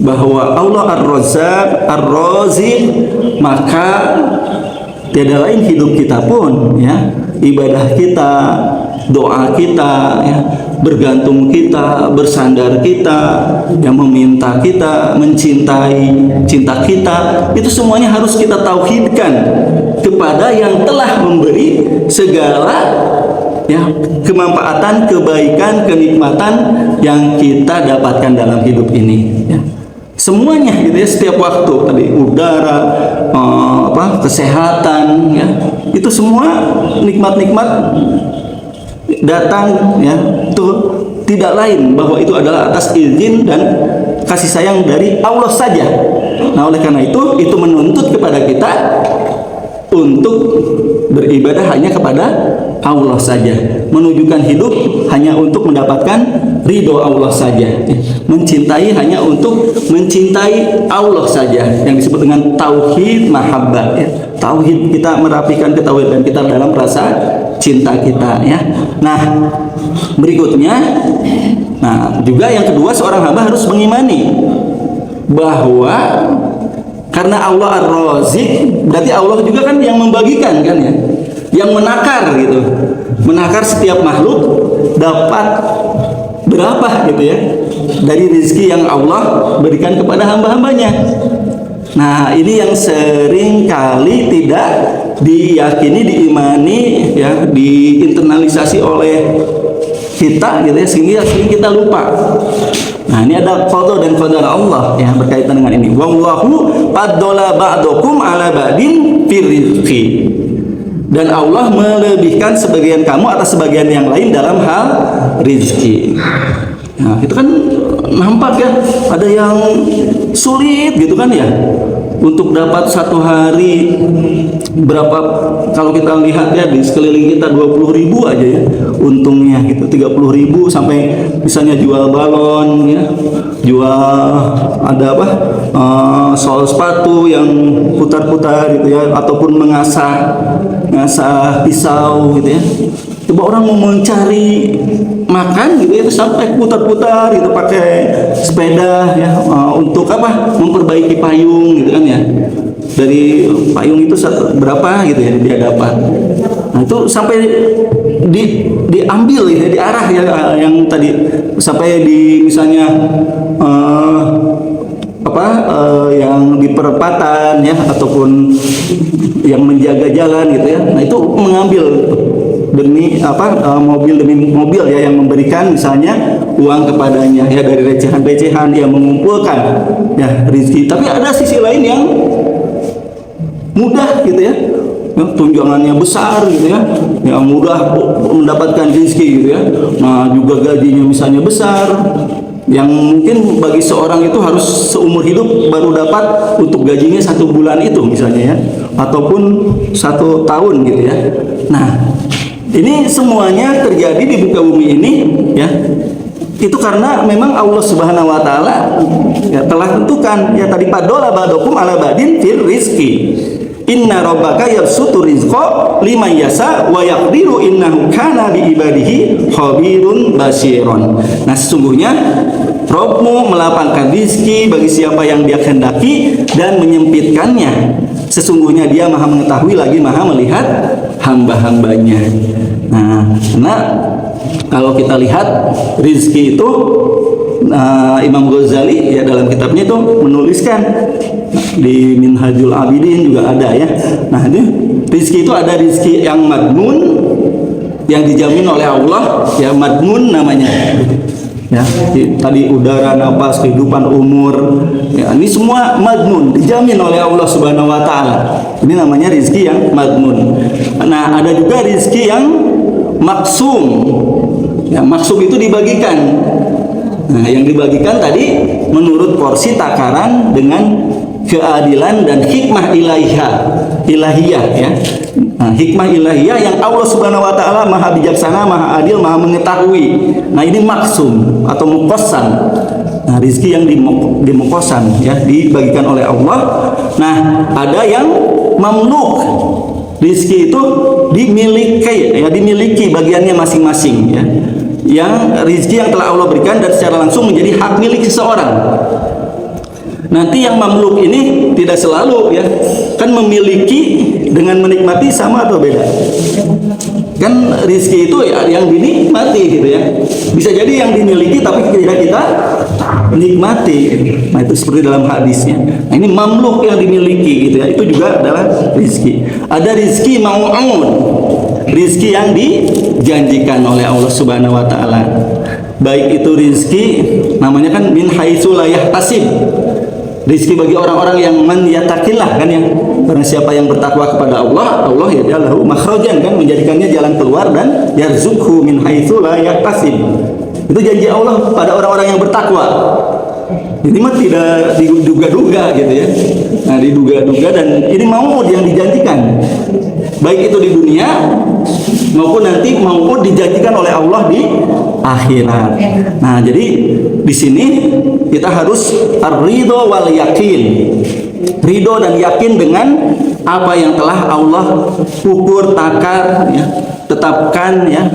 bahwa Allah Ar-Razzaq, Ar-Raziq, maka tiada lain hidup kita pun ya, ibadah kita, doa kita ya, bergantung kita, bersandar kita, yang meminta kita, mencintai, cinta kita, itu semuanya harus kita tauhidkan kepada yang telah memberi segala ya kemanfaatan, kebaikan, kenikmatan yang kita dapatkan dalam hidup ini ya. Semuanya gitu ya, setiap waktu tadi udara, kesehatan ya, itu semua nikmat-nikmat datang ya, itu tidak lain bahwa itu adalah atas izin dan kasih sayang dari Allah saja. Nah, oleh karena itu menuntut kepada kita untuk beribadah hanya kepada Allah saja, menunjukkan hidup hanya untuk mendapatkan ridho Allah saja, mencintai hanya untuk mencintai Allah saja, yang disebut dengan tauhid mahabbah ya. Tauhid, kita merapikan ketauhidan kita dalam rasa cinta kita ya. Nah, berikutnya, nah juga yang kedua, seorang hamba harus mengimani bahwa karena Allah Ar-Raziq, berarti Allah juga kan yang membagikan kan ya, yang menakar gitu, menakar setiap makhluk dapat berapa gitu ya dari rezeki yang Allah berikan kepada hamba-hambanya. Nah, ini yang sering kali tidak diyakini, diimani ya, diinternalisasi oleh kita gitu ya, sehingga sering kita lupa. Nah, ini ada qada dan qadar Allah ya berkaitan dengan ini. Wallahu faddala ba'dakum ala ba'din fir rizqi. Dan Allah melebihkan sebagian kamu atas sebagian yang lain dalam hal rizki. Nah, itu kan nampak ya, ada yang sulit gitu kan ya, untuk dapat satu hari berapa, kalau kita lihat ya di sekeliling kita 20.000 aja ya untungnya gitu, 30.000 sampai misalnya jual balon ya, jual ada apa, sol sepatu yang putar-putar gitu ya, ataupun mengasah pisau gitu ya. Coba orang mau mencari makan gitu itu sampai putar-putar gitu pakai sepeda ya, untuk apa, memperbaiki payung gitu kan ya, dari payung itu berapa gitu ya dia dapat. Nah, itu sampai diambil ya, diarah ya, yang tadi sampai di misalnya yang di perempatan ya, ataupun yang menjaga jalan gitu ya. Nah, itu mengambil demi mobil demi mobil ya, yang memberikan misalnya uang kepadanya ya, dari recehan-recehan yang mengumpulkan ya rezeki. Tapi ada sisi lain yang mudah gitu ya, tunjangannya besar gitu ya, yang mudah mendapatkan rezeki gitu ya. Nah, juga gajinya misalnya besar, yang mungkin bagi seorang itu harus seumur hidup baru dapat untuk gajinya 1 bulan itu misalnya ya, ataupun 1 tahun gitu ya. Nah, ini semuanya terjadi di muka bumi ini ya, itu karena memang Allah Subhanahu wa taala ya telah tentukan ya tadi, padola badokum ala badin fil rizki Inna rabbaka yabsutu rizqa liman yasa wa yaqdiru innahu kana bi ibadihi khabirun basiron. Nah, sesungguhnya Rabbmu melapangkan rizki bagi siapa yang Dia kehendaki dan menyempitkannya. Sesungguhnya Dia Maha mengetahui lagi Maha melihat hamba-hambanya. Nah, karena kalau kita lihat rizki itu, Imam Ghazali ya dalam kitabnya itu menuliskan, di Minhajul Abidin juga ada ya. Nah, ini rizki itu ada rizki yang madmun, yang dijamin oleh Allah, ya madmun namanya. Ya, tadi udara, nafas, kehidupan, umur, ya, ini semua madmun, dijamin oleh Allah Subhanahu wa taala. Ini namanya rizki yang madmun. Nah, ada juga rizki yang maksum. Ya, maksum itu dibagikan. Nah, yang dibagikan tadi menurut porsi takaran dengan keadilan dan hikmah ilahiyah ya. Nah, hikmah ilahiyah yang Allah Subhanahu wa taala Maha bijaksana, Maha adil, Maha mengetahui. Nah, ini maksum atau muqassam. Nah, rizki yang dimuqassam ya, dibagikan oleh Allah. Nah, ada yang mamluk. Rizki itu dimiliki bagiannya masing-masing ya. Yang rizki yang telah Allah berikan dan secara langsung menjadi hak milik seseorang. Nanti yang mamluk ini tidak selalu ya, kan memiliki dengan menikmati sama atau beda? Kan rizki itu ya yang dinikmati gitu ya. Bisa jadi yang dimiliki tapi tidak kita nikmati. Nah, itu seperti dalam hadisnya. Nah, ini mamluk yang dimiliki gitu ya. Itu juga adalah rizki. Ada rizki mau'un, rizki yang dijanjikan oleh Allah Subhanahu wa taala. Baik itu rizki namanya kan min haitsu la yahtasib. Rizki bagi orang-orang yang yattaqillah kan, yang barang siapa yang bertakwa kepada Allah, Allah yaj'alahu makhrajan kan, menjadikannya jalan keluar, dan yarzuqhu min haitsu la yahtasib. Itu janji Allah pada orang-orang yang bertakwa. Ini mah tidak diduga-duga gitu ya. Nah, diduga-duga, dan ini mau yang dijanjikan. Baik itu di dunia maupun nanti dijanjikan oleh Allah di akhirat. Nah, jadi di sini kita harus ar-ridho wal yakin. Ridho dan yakin dengan apa yang telah Allah ukur, takar ya, tetapkan ya.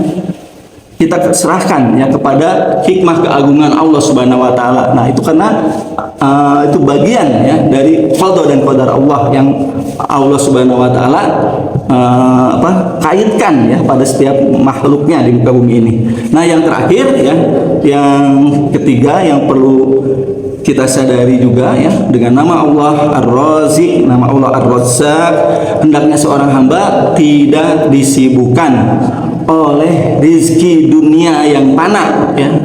Kita serahkan ya kepada hikmah keagungan Allah Subhanahu wa taala. Nah, itu karena itu bagian ya dari qada dan qadar Allah yang Allah Subhanahu wa taala kaitkan ya pada setiap makhluknya di muka bumi ini. Nah, yang terakhir ya, yang ketiga yang perlu kita sadari juga ya, dengan nama Allah Ar-Razik, nama Allah Ar-Razzaq, hendaknya seorang hamba tidak disibukkan oleh rizki dunia yang fana ya.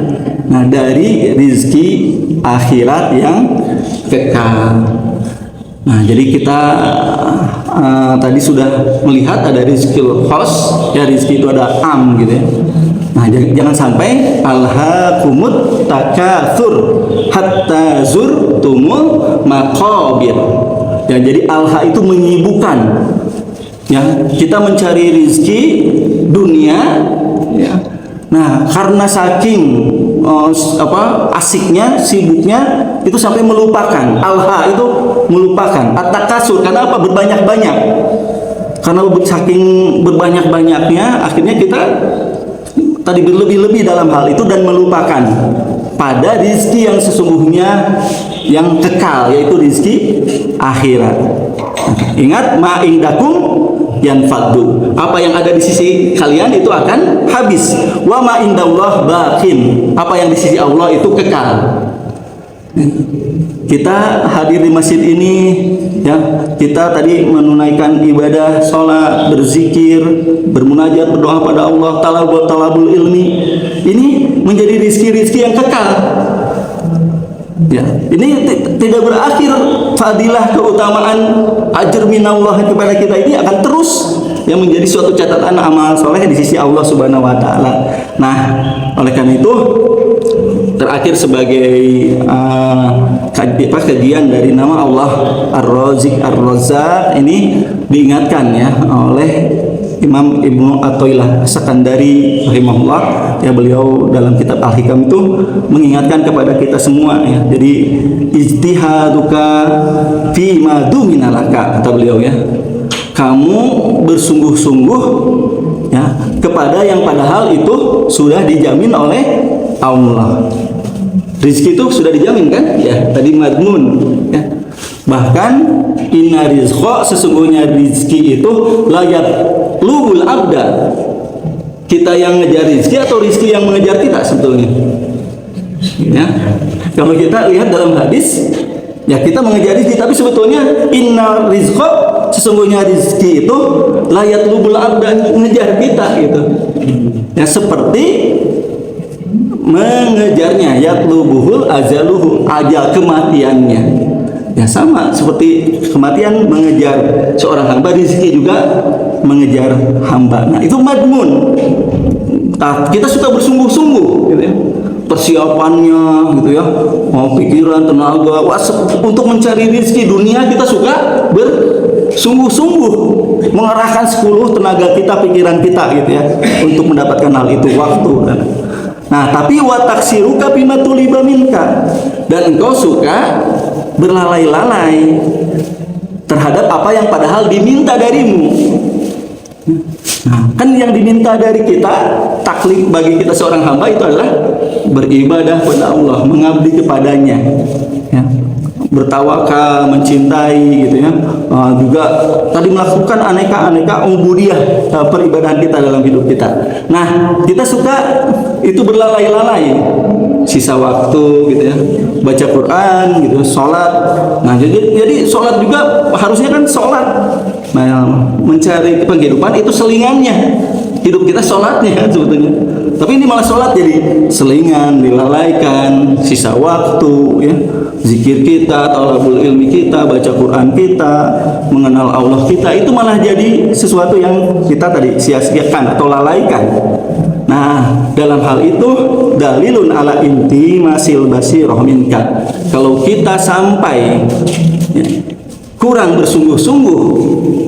Nah, dari rizki akhirat yang kekal. Nah, jadi kita tadi sudah melihat ada rizki khos ya, rizki itu ada am gitu ya. Nah, jangan sampai alhaakumut takatsur hatta zurtumul maqabir. Ya, jadi alha itu menyibukkan. Ya, kita mencari rizki dunia ya. Nah, karena saking asiknya, sibuknya, itu sampai melupakan. Alha itu melupakan. At-takasur, karena apa? Berbanyak-banyak. Karena saking berbanyak-banyaknya, akhirnya kita tadi berlebih-lebih dalam hal itu dan melupakan pada rizki yang sesungguhnya yang kekal, yaitu rizki akhirat. Ingat, ma'indakum yanfadu, apa yang ada di sisi kalian itu akan habis. Wa ma indallah baqin, apa yang di sisi Allah itu kekal. Kita hadir di masjid ini ya, kita tadi menunaikan ibadah sholat, berzikir, bermunajat, berdoa pada Allah, talabul ilmi, ini menjadi rizki-rizki yang kekal. Ya, ini tidak berakhir. Fadilah, keutamaan, ajr minallah kepada kita ini akan terus yang menjadi suatu catatan amal soleh di sisi Allah Subhanahu wa taala. Nah, oleh karena itu terakhir sebagai kajian dari nama Allah Ar-Razik Ar-Razzaq ini diingatkan ya oleh Imam Ibnu Athaillah As-Sakandari rahimahullah ya, beliau dalam kitab Al-Hikam itu mengingatkan kepada kita semua ya. Jadi ijtihaduka fi ma duminalaka, kata beliau ya. kamu bersungguh-sungguh ya kepada yang padahal itu sudah dijamin oleh Allah. Rizki itu sudah dijamin kan? Ya, tadi madmun ya. Bahkan inna rizqa, sesungguhnya rizki itu layak lubul abda. Kita yang ngejar rizki atau rizki yang mengejar kita sebetulnya? Ya. Kalau kita lihat dalam hadis, ya kita mengejar rizki, tapi sebetulnya inna rizqa, sesungguhnya rizki itu layak lubul abda, mengejar kita gitu. Ya seperti mengejarnya, yatlubuhul ajaluhu, ajal kematiannya. Ya sama seperti kematian mengejar seorang hamba, rizki juga mengejar hamba. Nah itu madmun. Nah, kita suka bersungguh-sungguh gitu ya, persiapannya gitu ya, pikiran, tenaga, untuk mencari rizki dunia kita suka bersungguh-sungguh, mengerahkan 10 tenaga kita, pikiran kita gitu ya, untuk mendapatkan hal itu, waktu. Nah tapi wataksiruka bima tuliba minka, dan engkau suka berlalai-lalai terhadap apa yang padahal diminta darimu. Nah, kan yang diminta dari kita, taklif bagi kita seorang hamba itu adalah beribadah kepada Allah, mengabdi kepadanya ya, bertawakal, mencintai gitu ya, juga tadi melakukan aneka-aneka ubudiyah, peribadahan kita dalam hidup kita. Nah kita suka itu berlalai-lalai, sisa waktu gitu ya, baca Quran gitu, sholat. Nah jadi sholat juga harusnya kan sholat. Nah mencari penghidupan itu selingannya, hidup kita sholatnya sebetulnya. Tapi ini malah sholat jadi selingan, dilalaikan, sisa waktu ya, zikir kita, talabul ilmi kita, baca Quran kita, mengenal Allah kita, itu malah jadi sesuatu yang kita tadi sia-siakan atau lalaikan. Nah dalam hal itu dalilun ala inti masil basirah minka. Kalau kita sampai ya, kurang bersungguh-sungguh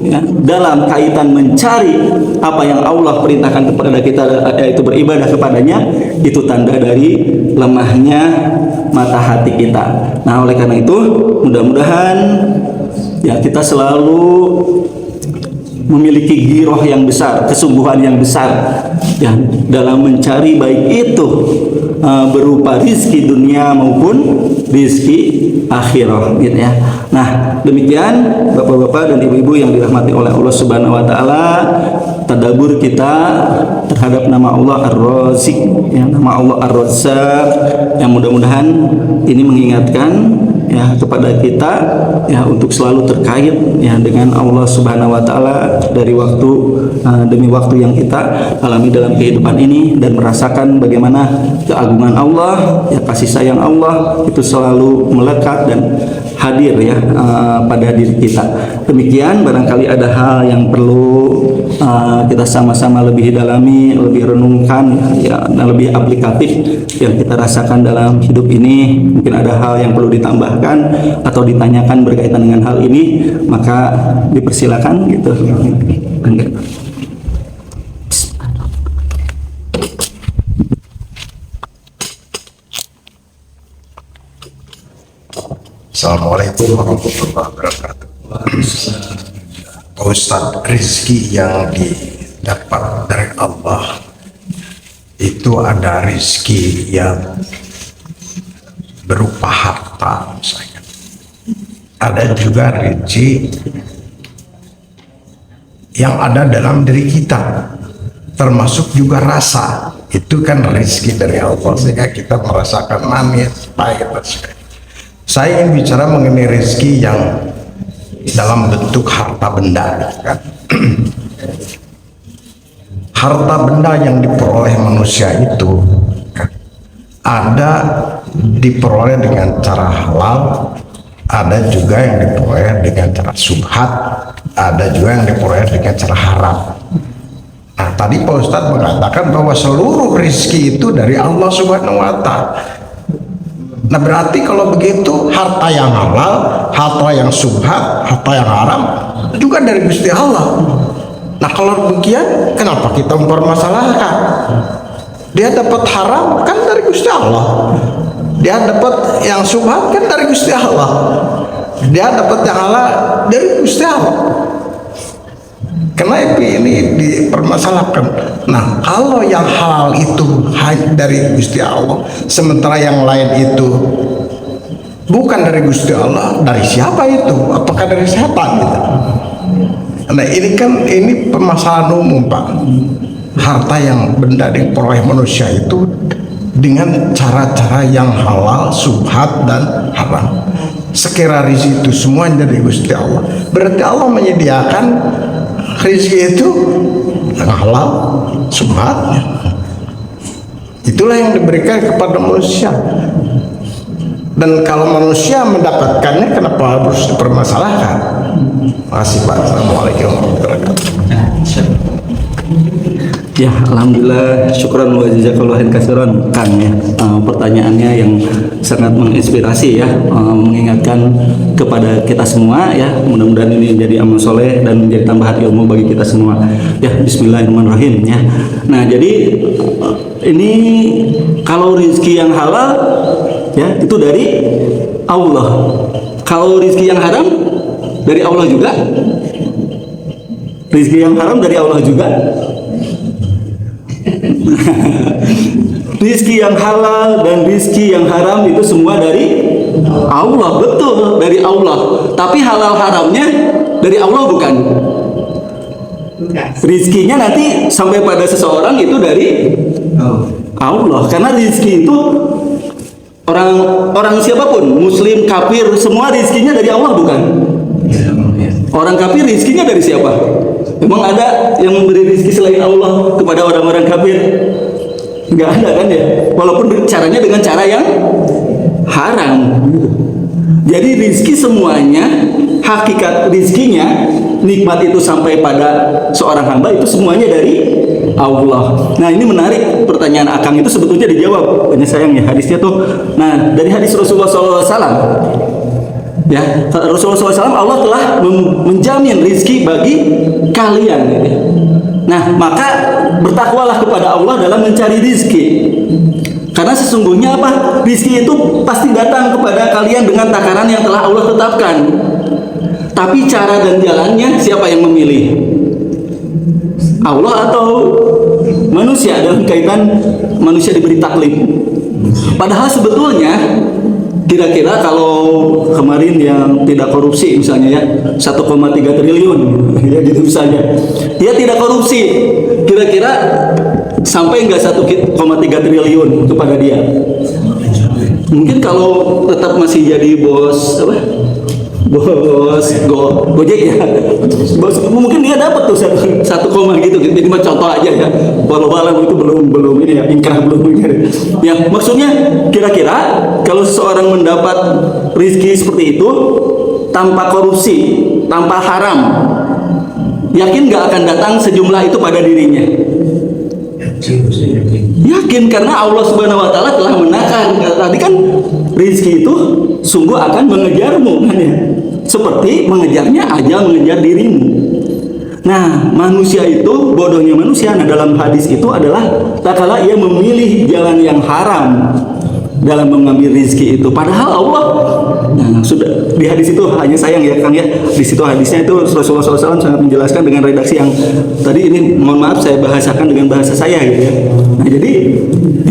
ya, dalam kaitan mencari apa yang Allah perintahkan kepada kita, yaitu beribadah kepadanya, itu tanda dari lemahnya mata hati kita. Nah oleh karena itu mudah-mudahan ya kita selalu memiliki giroh yang besar, kesungguhan yang besar ya, dalam mencari baik itu berupa rizki dunia maupun rizki akhirah gitu ya. Nah demikian bapak-bapak dan ibu-ibu yang dirahmati oleh Allah Subhanahu Wa Taala, tadabur kita terhadap nama Allah Ar-Razik ya, nama Allah Ar-Razzaq, yang mudah-mudahan ini mengingatkan ya kepada kita ya untuk selalu terkait ya dengan Allah Subhanahu Wa Taala dari waktu demi waktu yang kita alami dalam kehidupan ini, dan merasakan bagaimana keagungan Allah ya, kasih sayang Allah itu selalu melekat dan hadir ya pada diri kita. Demikian, barangkali ada hal yang perlu kita sama-sama lebih dalami, lebih renungkan ya, dan lebih aplikatif yang kita rasakan dalam hidup ini. Mungkin ada hal yang perlu ditambahkan atau ditanyakan berkaitan dengan hal ini, maka dipersilakan gitu. Assalamualaikum warahmatullahi wabarakatuh. Pak Ustadz, rezeki yang didapat dari Allah itu ada rezeki yang berupa harta misalnya, ada juga rezeki yang ada dalam diri kita, termasuk juga rasa. Itu kan rezeki dari Allah, sehingga kita merasakan manis, pahit, dan sebagainya. Saya ingin bicara mengenai rezeki yang dalam bentuk harta benda kan? Harta benda yang diperoleh manusia itu kan, ada diperoleh dengan cara halal, ada juga yang diperoleh dengan cara subhat, ada juga yang diperoleh dengan cara haram. Nah tadi Pak Ustadz mengatakan bahwa seluruh rezeki itu dari Allah Subhanahu Wa Taala. Nah berarti kalau begitu harta yang halal, harta yang subhat, harta yang haram juga dari Gusti Allah. Nah kalau demikian, kenapa kita mempermasalahkan? Dia dapat haram kan dari Gusti Allah, dia dapat yang subhat kan dari Gusti Allah, dia dapat yang halal dari Gusti Allah. karena ini dipermasalahkan. Nah, kalau yang halal itu hanya dari Gusti Allah, sementara yang lain itu bukan dari Gusti Allah, dari siapa itu? Apakah dari setan gitu? Nah, ini permasalahan umum, Pak. Harta yang benda diperoleh manusia itu dengan cara-cara yang halal, subhat dan haram. Sekira rezeki itu semuanya dari Gusti Allah, berarti Allah menyediakan rezeki itu yang halal, subhatnya. Itulah yang diberikan kepada manusia. Dan kalau manusia mendapatkannya, kenapa harus dipermasalahkan? Makasih Pak. Assalamualaikum warahmatullahi wabarakatuh. Ya, alhamdulillah, syukran wa jazakallahu khairan Kang ya. Pertanyaannya yang sangat menginspirasi ya, mengingatkan kepada kita semua ya. Mudah-mudahan ini menjadi amal soleh dan menjadi tambahan ilmu bagi kita semua. Ya, bismillahirrahmanirrahim ya. Nah, jadi ini kalau rezeki yang halal ya itu dari Allah. Kalau rezeki yang haram dari Allah juga. Rezeki yang haram dari Allah juga. Rizki yang halal dan rizki yang haram itu semua dari Allah, betul dari Allah. Tapi halal haramnya dari Allah bukan. Rizkinya nanti sampai pada seseorang itu dari Allah. Karena rizki itu orang siapapun, muslim, kafir, semua rizkinya dari Allah bukan. Orang kafir rizkinya dari siapa? Memang ada yang memberi rezeki selain Allah kepada orang-orang kafir? Enggak ada kan ya? Walaupun caranya dengan cara yang haram. Jadi rezeki semuanya, hakikat rezekinya, nikmat itu sampai pada seorang hamba itu semuanya dari Allah. Nah, ini menarik pertanyaan Akang itu sebetulnya dijawab. Hanya sayang ya hadisnya tuh. Nah, dari hadis Rasulullah SAW. Ya, Rasulullah SAW Allah telah menjamin rizki bagi kalian gitu. Nah, maka bertakwalah kepada Allah dalam mencari rizki. Karena sesungguhnya apa? Rizki itu pasti datang kepada kalian dengan takaran yang telah Allah tetapkan. Tapi cara dan jalannya siapa yang memilih? Allah atau manusia dalam kaitan manusia diberi taklif. Padahal sebetulnya kira-kira kalau kemarin yang tidak korupsi misalnya ya 1,3 triliun ya gitu misalnya, dia tidak korupsi, kira-kira sampai nggak 1,3 triliun kepada dia? Mungkin kalau tetap masih jadi bos Gojek ya, mungkin dia dapat tuh 1, gitu. Jadi mah contoh aja ya, walau itu belum ini ya, ingkrah belum ini. Ya, maksudnya kira-kira kalau seseorang mendapat rezeki seperti itu tanpa korupsi, tanpa haram, yakin nggak akan datang sejumlah itu pada dirinya? Yakin, karena Allah Subhanahu wa Ta'ala telah menakar. Tadi kan rezeki itu sungguh akan mengejarmu kan ya, seperti mengejarnya ajal mengejar dirimu. Nah, manusia itu bodohnya manusia. Nah, dalam hadis itu adalah tak kala ia memilih jalan yang haram dalam mengambil rezeki itu, padahal Allah. Nah, sudah di hadis itu, hanya sayang ya Kang ya, di situ hadisnya itu Rasulullah SAW sangat menjelaskan dengan redaksi yang tadi ini, mohon maaf saya bahasakan dengan bahasa saya gitu ya. Nah, jadi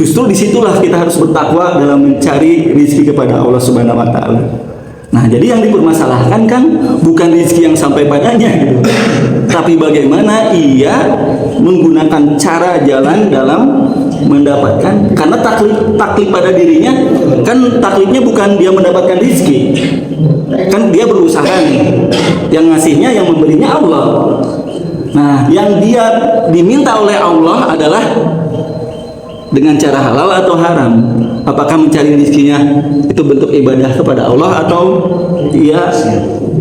justru disitulah kita harus bertakwa dalam mencari rezeki kepada Allah Subhanahu Wa Taala. Nah, jadi yang dipermasalahkan kan bukan rezeki yang sampai padanya gitu, tapi bagaimana ia menggunakan cara jalan dalam mendapatkan. Karena taklif pada dirinya kan, taklifnya bukan dia mendapatkan rezeki, kan dia berusaha nih, yang ngasihnya, yang memberinya Allah. Nah, yang dia diminta oleh Allah adalah dengan cara halal atau haram. Apakah mencari rezekinya itu bentuk ibadah kepada Allah atau ia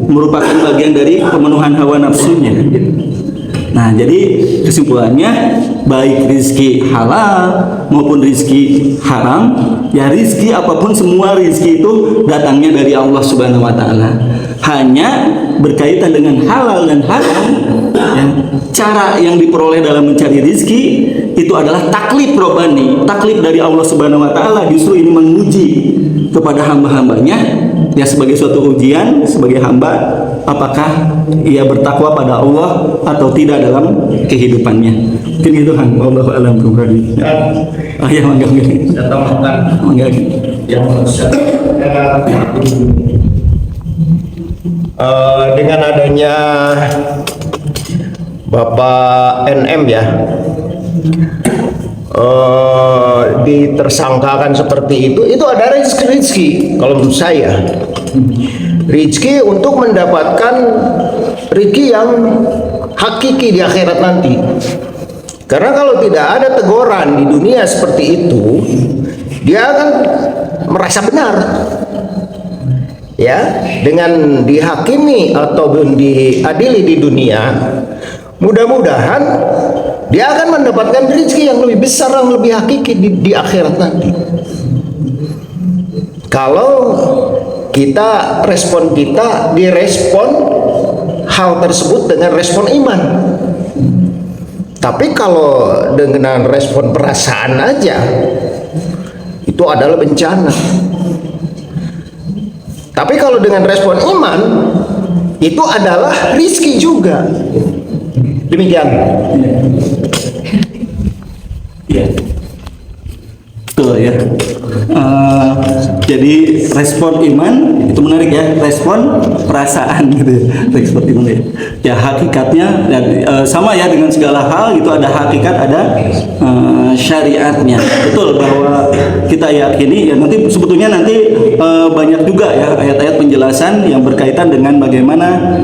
merupakan bagian dari pemenuhan hawa nafsunya? Nah, jadi kesimpulannya, baik rezeki halal maupun rezeki haram, ya rezeki apapun, semua rezeki itu datangnya dari Allah Subhanahu Wa Taala. Hanya berkaitan dengan halal dan haram, ya, cara yang diperoleh dalam mencari rezeki itu adalah taklif robani, taklif dari Allah Subhanahu Wa Taala. Justru ini menguji kepada hamba-hambanya, ya, sebagai suatu ujian sebagai hamba apakah ia bertakwa pada Allah atau tidak dalam kehidupannya. Mungkin itu kan, wallahu a'lam bishawab. Ya mangga mungkin. Mangga. Yang dengan adanya Bapak NM ya ditersangkakan seperti itu ada rezeki kalau menurut saya, rezeki untuk mendapatkan rezeki yang hakiki di akhirat nanti. Karena kalau tidak ada teguran di dunia seperti itu, dia akan merasa benar ya, dengan dihakimi ataupun diadili di dunia. Mudah-mudahan dia akan mendapatkan rezeki yang lebih besar, yang lebih hakiki di akhirat nanti. Kalau respon kita direspon hal tersebut dengan respon iman. Tapi kalau dengan respon perasaan aja, itu adalah bencana. Tapi kalau dengan respon iman, itu adalah rizki juga. Demikian. Ya. Betul ya. Jadi respon iman itu menarik ya, respon perasaan gitu ya. Respon iman ya. Ya hakikatnya sama ya dengan segala hal itu ada hakikat, ada syariatnya. Betul bahwa kita yakini ya, nanti sebetulnya nanti banyak juga ya ayat-ayat penjelasan yang berkaitan dengan bagaimana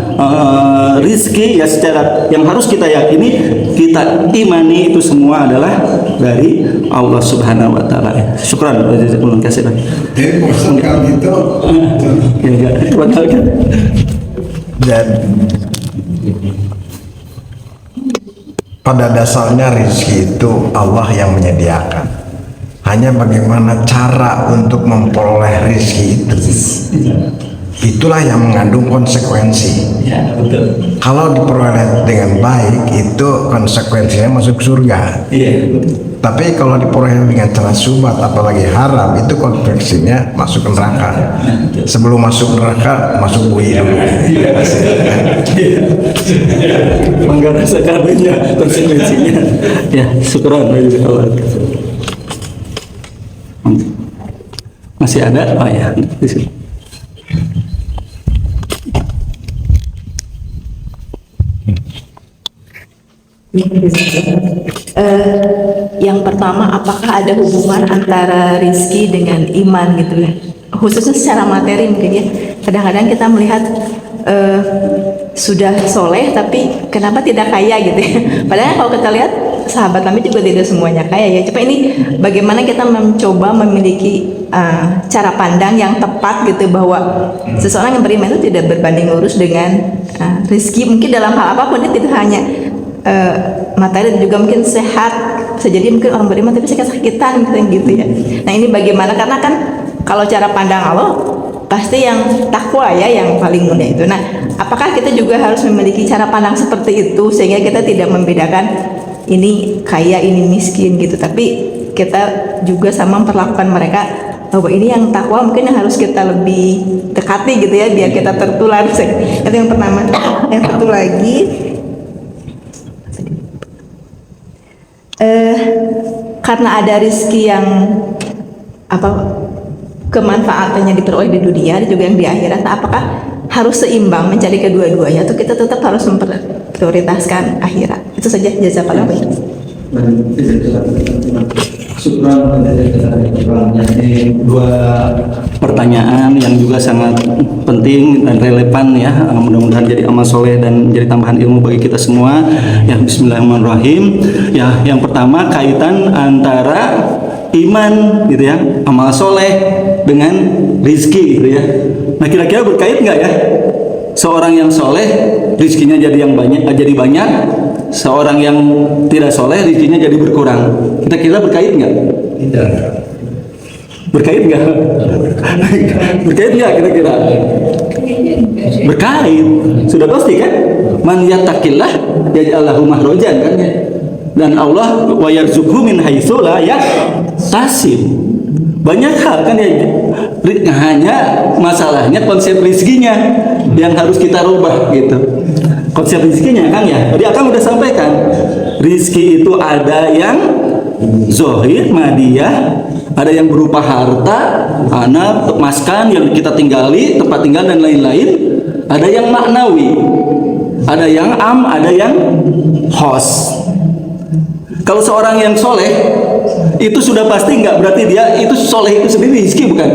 rizki ya, secara yang harus kita yakini, kita imani itu semua adalah dari Allah Subhanahu wa taala. Syukran jazakumullah khairan. Jadi maksudkan itu dan pada dasarnya rezeki itu Allah yang menyediakan. Hanya bagaimana cara untuk memperoleh rezeki itu, itulah yang mengandung konsekuensi. Ya, betul. Kalau diperoleh dengan baik, itu konsekuensinya masuk surga. Iya. Tapi kalau diperoleh dengan cara subhat, apalagi haram, itu konsekuensinya masuk neraka. Sebelum masuk neraka, masuk bui dulu. Mangga rasakan aja konsekuensinya. Ya, syukran Allah. Masih ada? Oh ya, di sini. Yang pertama, apakah ada hubungan antara rizki dengan iman gitu ya, khususnya secara materi mungkin ya. Kadang-kadang kita melihat sudah soleh tapi kenapa tidak kaya gitu ya. Padahal kalau kita lihat sahabat Nabi juga tidak semuanya kaya ya. Coba ini bagaimana kita mencoba memiliki cara pandang yang tepat gitu, bahwa seseorang yang beriman itu tidak berbanding lurus dengan rizki, mungkin dalam hal apapun, dia tidak hanya materi, juga mungkin sehat. Bisa jadi mungkin orang beriman tapi sakit-sakitan gitu ya. Nah ini bagaimana, karena kan kalau cara pandang Allah pasti yang takwa ya yang paling mulia itu. Nah apakah kita juga harus memiliki cara pandang seperti itu sehingga kita tidak membedakan ini kaya ini miskin gitu, tapi kita juga sama memperlakukan mereka bahwa ini yang takwa mungkin yang harus kita lebih dekati gitu ya, biar kita tertular. Itu yang pertama. Yang satu lagi, karena ada rizki yang kemanfaatannya diperoleh di dunia dan juga yang di akhirat, apakah harus seimbang mencari kedua-duanya atau kita tetap harus memprioritaskan akhirat? Itu saja, jazakallahu khairan. Dua pertanyaan yang juga sangat penting dan relevan ya, mudah-mudahan jadi amal soleh dan jadi tambahan ilmu bagi kita semua ya. Bismillahirrahmanirrahim. Ya, yang pertama kaitan antara iman gitu ya, amal soleh dengan rizki gitu ya. Nah kira-kira berkait nggak ya? Seorang yang soleh rizkinya jadi banyak, seorang yang tidak soleh rizkinya jadi berkurang. Kita kira berkait nggak? Tidak. Berkait nggak? Berkait nggak kira-kira? Berkait, sudah pasti kan? Man yattaqillah yaj'al lahu makhrajan kan? Dan Allah wa yarzuqhu min haitsu la yahtasib. Banyak hal kan ya, hanya masalahnya konsep rizkinya yang harus kita rubah gitu. Konsep rizkinya Kang ya. Tadi Akang udah sampaikan, rizki itu ada yang zohir, madiyah, ada yang berupa harta, anak, maskan yang kita tinggali, tempat tinggal dan lain-lain. Ada yang maknawi, ada yang ada yang khos. Kalau seorang yang soleh itu sudah pasti nggak berarti dia itu soleh itu sendiri rizki, bukan?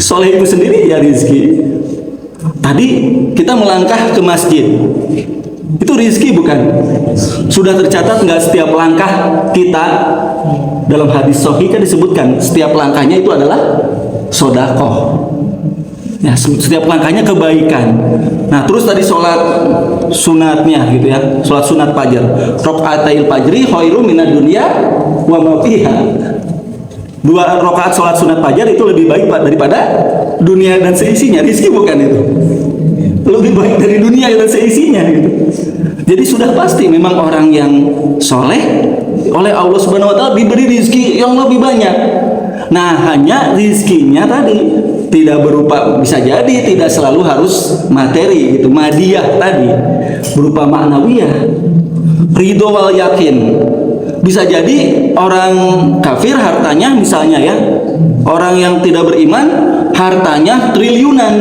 Soleh itu sendiri ya rizki. Tadi kita melangkah ke masjid, itu rizki bukan? Sudah tercatat nggak setiap langkah kita? Dalam hadis sahih kan disebutkan setiap langkahnya itu adalah sodakoh. Ya, setiap langkahnya kebaikan. Nah, terus tadi sholat sunatnya gitu ya, sholat sunat fajar, rakaatail fajri khairum minad dunya wa ma fiha. 2 rakaat sholat sunat fajar itu lebih baik daripada dunia dan seisinya. Rizki bukan itu? Lebih baik dari dunia dan seisinya gitu. Jadi sudah pasti memang orang yang soleh oleh Allah Subhanahu Wa Taala diberi rizki yang lebih banyak. Nah, hanya rizkinya tadi tidak berupa, bisa jadi tidak selalu harus materi gitu, madiyah tadi berupa maknawiyah, ridho wal yakin. Bisa jadi orang kafir hartanya misalnya ya, orang yang tidak beriman hartanya triliunan,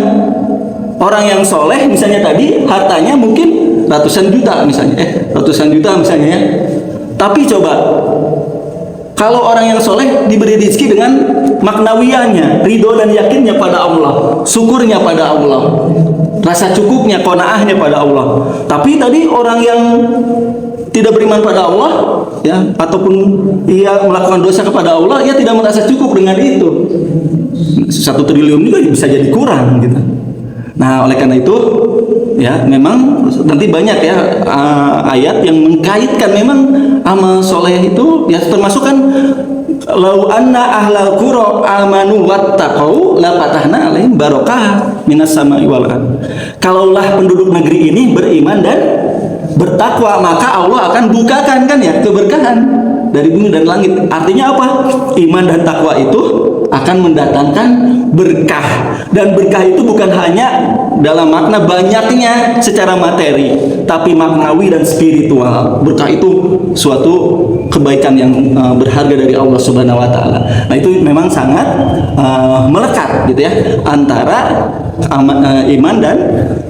orang yang soleh misalnya tadi hartanya mungkin ratusan juta misalnya, ya. Tapi coba kalau orang yang soleh diberi rezeki dengan maknawiyahnya, ridho dan yakinnya pada Allah, syukurnya pada Allah, rasa cukupnya, qanaahnya pada Allah. Tapi tadi orang yang tidak beriman pada Allah, ya, ataupun ia melakukan dosa kepada Allah, ia tidak merasa cukup dengan itu. 1 triliun juga bisa jadi kurang gitu. Nah, oleh karena itu ya memang nanti banyak ya ayat yang mengkaitkan memang amal soleh itu ya, termasuk kan lau anna ahlal qura amanu wattaqau la fatahna alaihim barakah minas sama'i wal ardh. Kalaulah penduduk negeri ini beriman dan bertakwa, maka Allah akan bukakan kan ya keberkahan dari bumi dan langit. Artinya apa? Iman dan takwa itu akan mendatangkan berkah, dan berkah itu bukan hanya dalam makna banyaknya secara materi, tapi maknawi dan spiritual. Berkah itu suatu kebaikan yang berharga dari Allah Subhanahu Wa Taala. Nah, itu memang sangat melekat gitu ya antara iman dan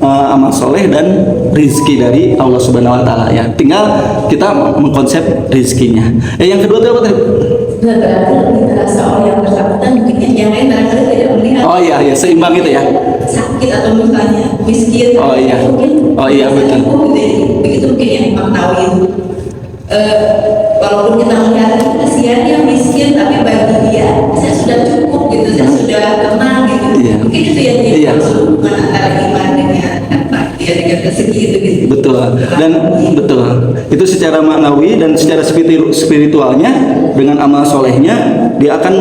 amal soleh dan rizki dari Allah Subhanahu Wa Taala ya. Tinggal kita mengkonsep rizkinya. Yang kedua itu apa tadi? Berarti lebih terasa oleh yang bersangkutan, mungkin yang lain barangkali tidak melihat. Oh iya, ya seimbang itu ya. Sakit atau misalnya miskin. Oh iya. Mungkin. Oh iya betul. Begitu mungkin yang maknawi itu. Walaupun kita melihat kasihan yang miskin, tapi bagi dia saya sudah cukup gitu, saya sudah tenang gitu. Iya. Mungkin itu yang jadi hubungan antara iman dengan dia dengan rezeki itu gitu. Betul. Dan betul. Itu secara maknawi dan secara spiritualnya dengan amal solehnya dia akan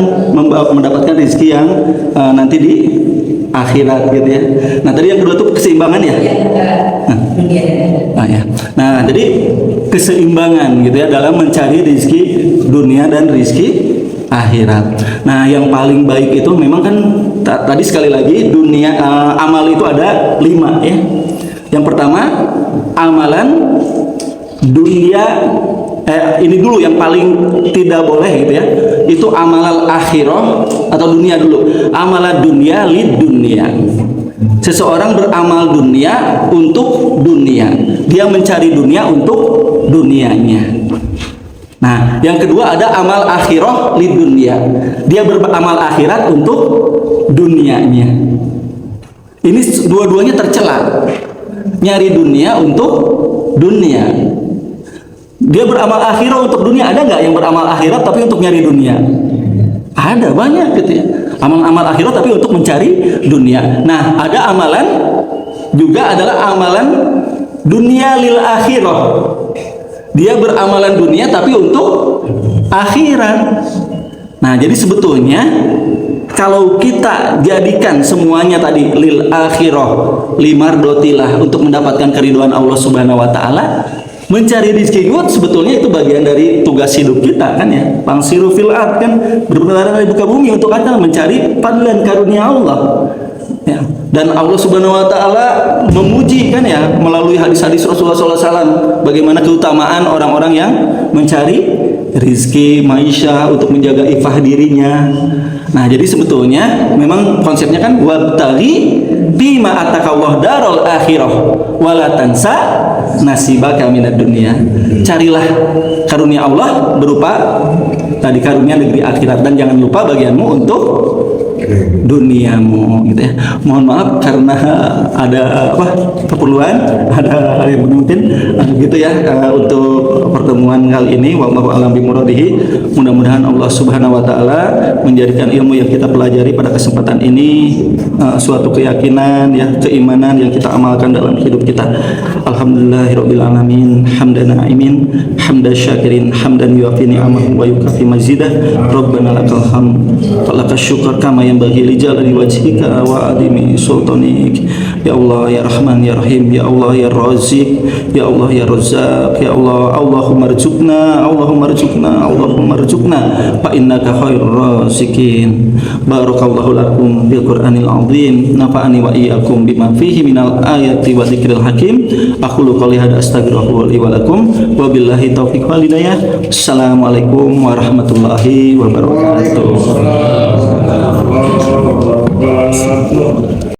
mendapatkan rezeki yang nanti di akhirat gitu ya. Nah, tadi yang kedua itu keseimbangan ya. Nah, ya. Nah, jadi keseimbangan gitu ya dalam mencari rezeki dunia dan rezeki akhirat. Nah, yang paling baik itu memang kan tadi sekali lagi dunia amal itu ada 5 ya. Yang pertama amalan dunia ini dulu yang paling tidak boleh gitu ya. Itu amal akhirah atau dunia dulu. Amalan dunia lid dunia. Seseorang beramal dunia untuk dunia. Dia mencari dunia untuk dunianya. Nah, yang kedua ada amal akhirah lid dunia. Dia beramal akhirat untuk dunianya. Ini dua-duanya tercela. Nyari dunia untuk dunia. Dia beramal akhirat untuk dunia. Ada nggak yang beramal akhirat tapi untuk nyari dunia? Ada banyak gitu ya. Amal-amal akhirat tapi untuk mencari dunia. Nah, ada amalan juga adalah amalan dunia lil akhirah. Dia beramalan dunia tapi untuk akhirat. Nah, jadi sebetulnya kalau kita jadikan semuanya tadi lil akhirah limardotilah untuk mendapatkan keriduan Allah Subhanahu Wa Taala, Mencari rezeki itu sebetulnya itu bagian dari tugas hidup kita kan ya. Pangsiru fil ard kan, berkelana di muka bumi untuk apa? Mencari fadlan karunia Allah. Ya. Dan Allah Subhanahu wa taala memuji kan ya melalui hadis-hadis Rasulullah SAW bagaimana keutamaan orang-orang yang mencari rizki, maisha untuk menjaga ifah dirinya. Nah, jadi sebetulnya memang konsepnya kan wabtaghi bima atakallah darul akhirah wala tansa nasibaka minad dunya. Carilah karunia Allah berupa tadi karunia negeri akhirat dan jangan lupa bagianmu untuk duniamu gitu ya. Mohon maaf karena ada keperluan, ada yang mungkin gitu ya untuk pertemuan kali ini. Wallahu a'lam bimuradihi. Mudah-mudahan Allah Subhanahu wa taala menjadikan ilmu yang kita pelajari pada kesempatan ini suatu keyakinan ya, keimanan yang kita amalkan dalam hidup kita. Alhamdulillahirabbil alamin, hamdan na'imin, hamdan syakirin, hamdan yuafi ni'amahu wa yukafi mazidah. Rabbana lakal hamd, lakal syukur kama yang bagi rijal dari wajhika wa adimi sultanik. Ya Allah ya Rahman ya Rahim, ya Allah ya Razik, ya Allah ya Razzaq, ya Allah Allahumma rzuqna, Allahumma rzuqna, Allahumma rzuqna fa innaka khairur raziqin. Barakallahu lakum bil Qur'anil azim, nafa'ani wa iyyakum bima fihi minal ayati wa dzikril hakim. Aqulu qouli hadza astaghfirullaha li wa lakum wa billahi taufiq wal hidayah. Assalamualaikum warahmatullahi wabarakatuh.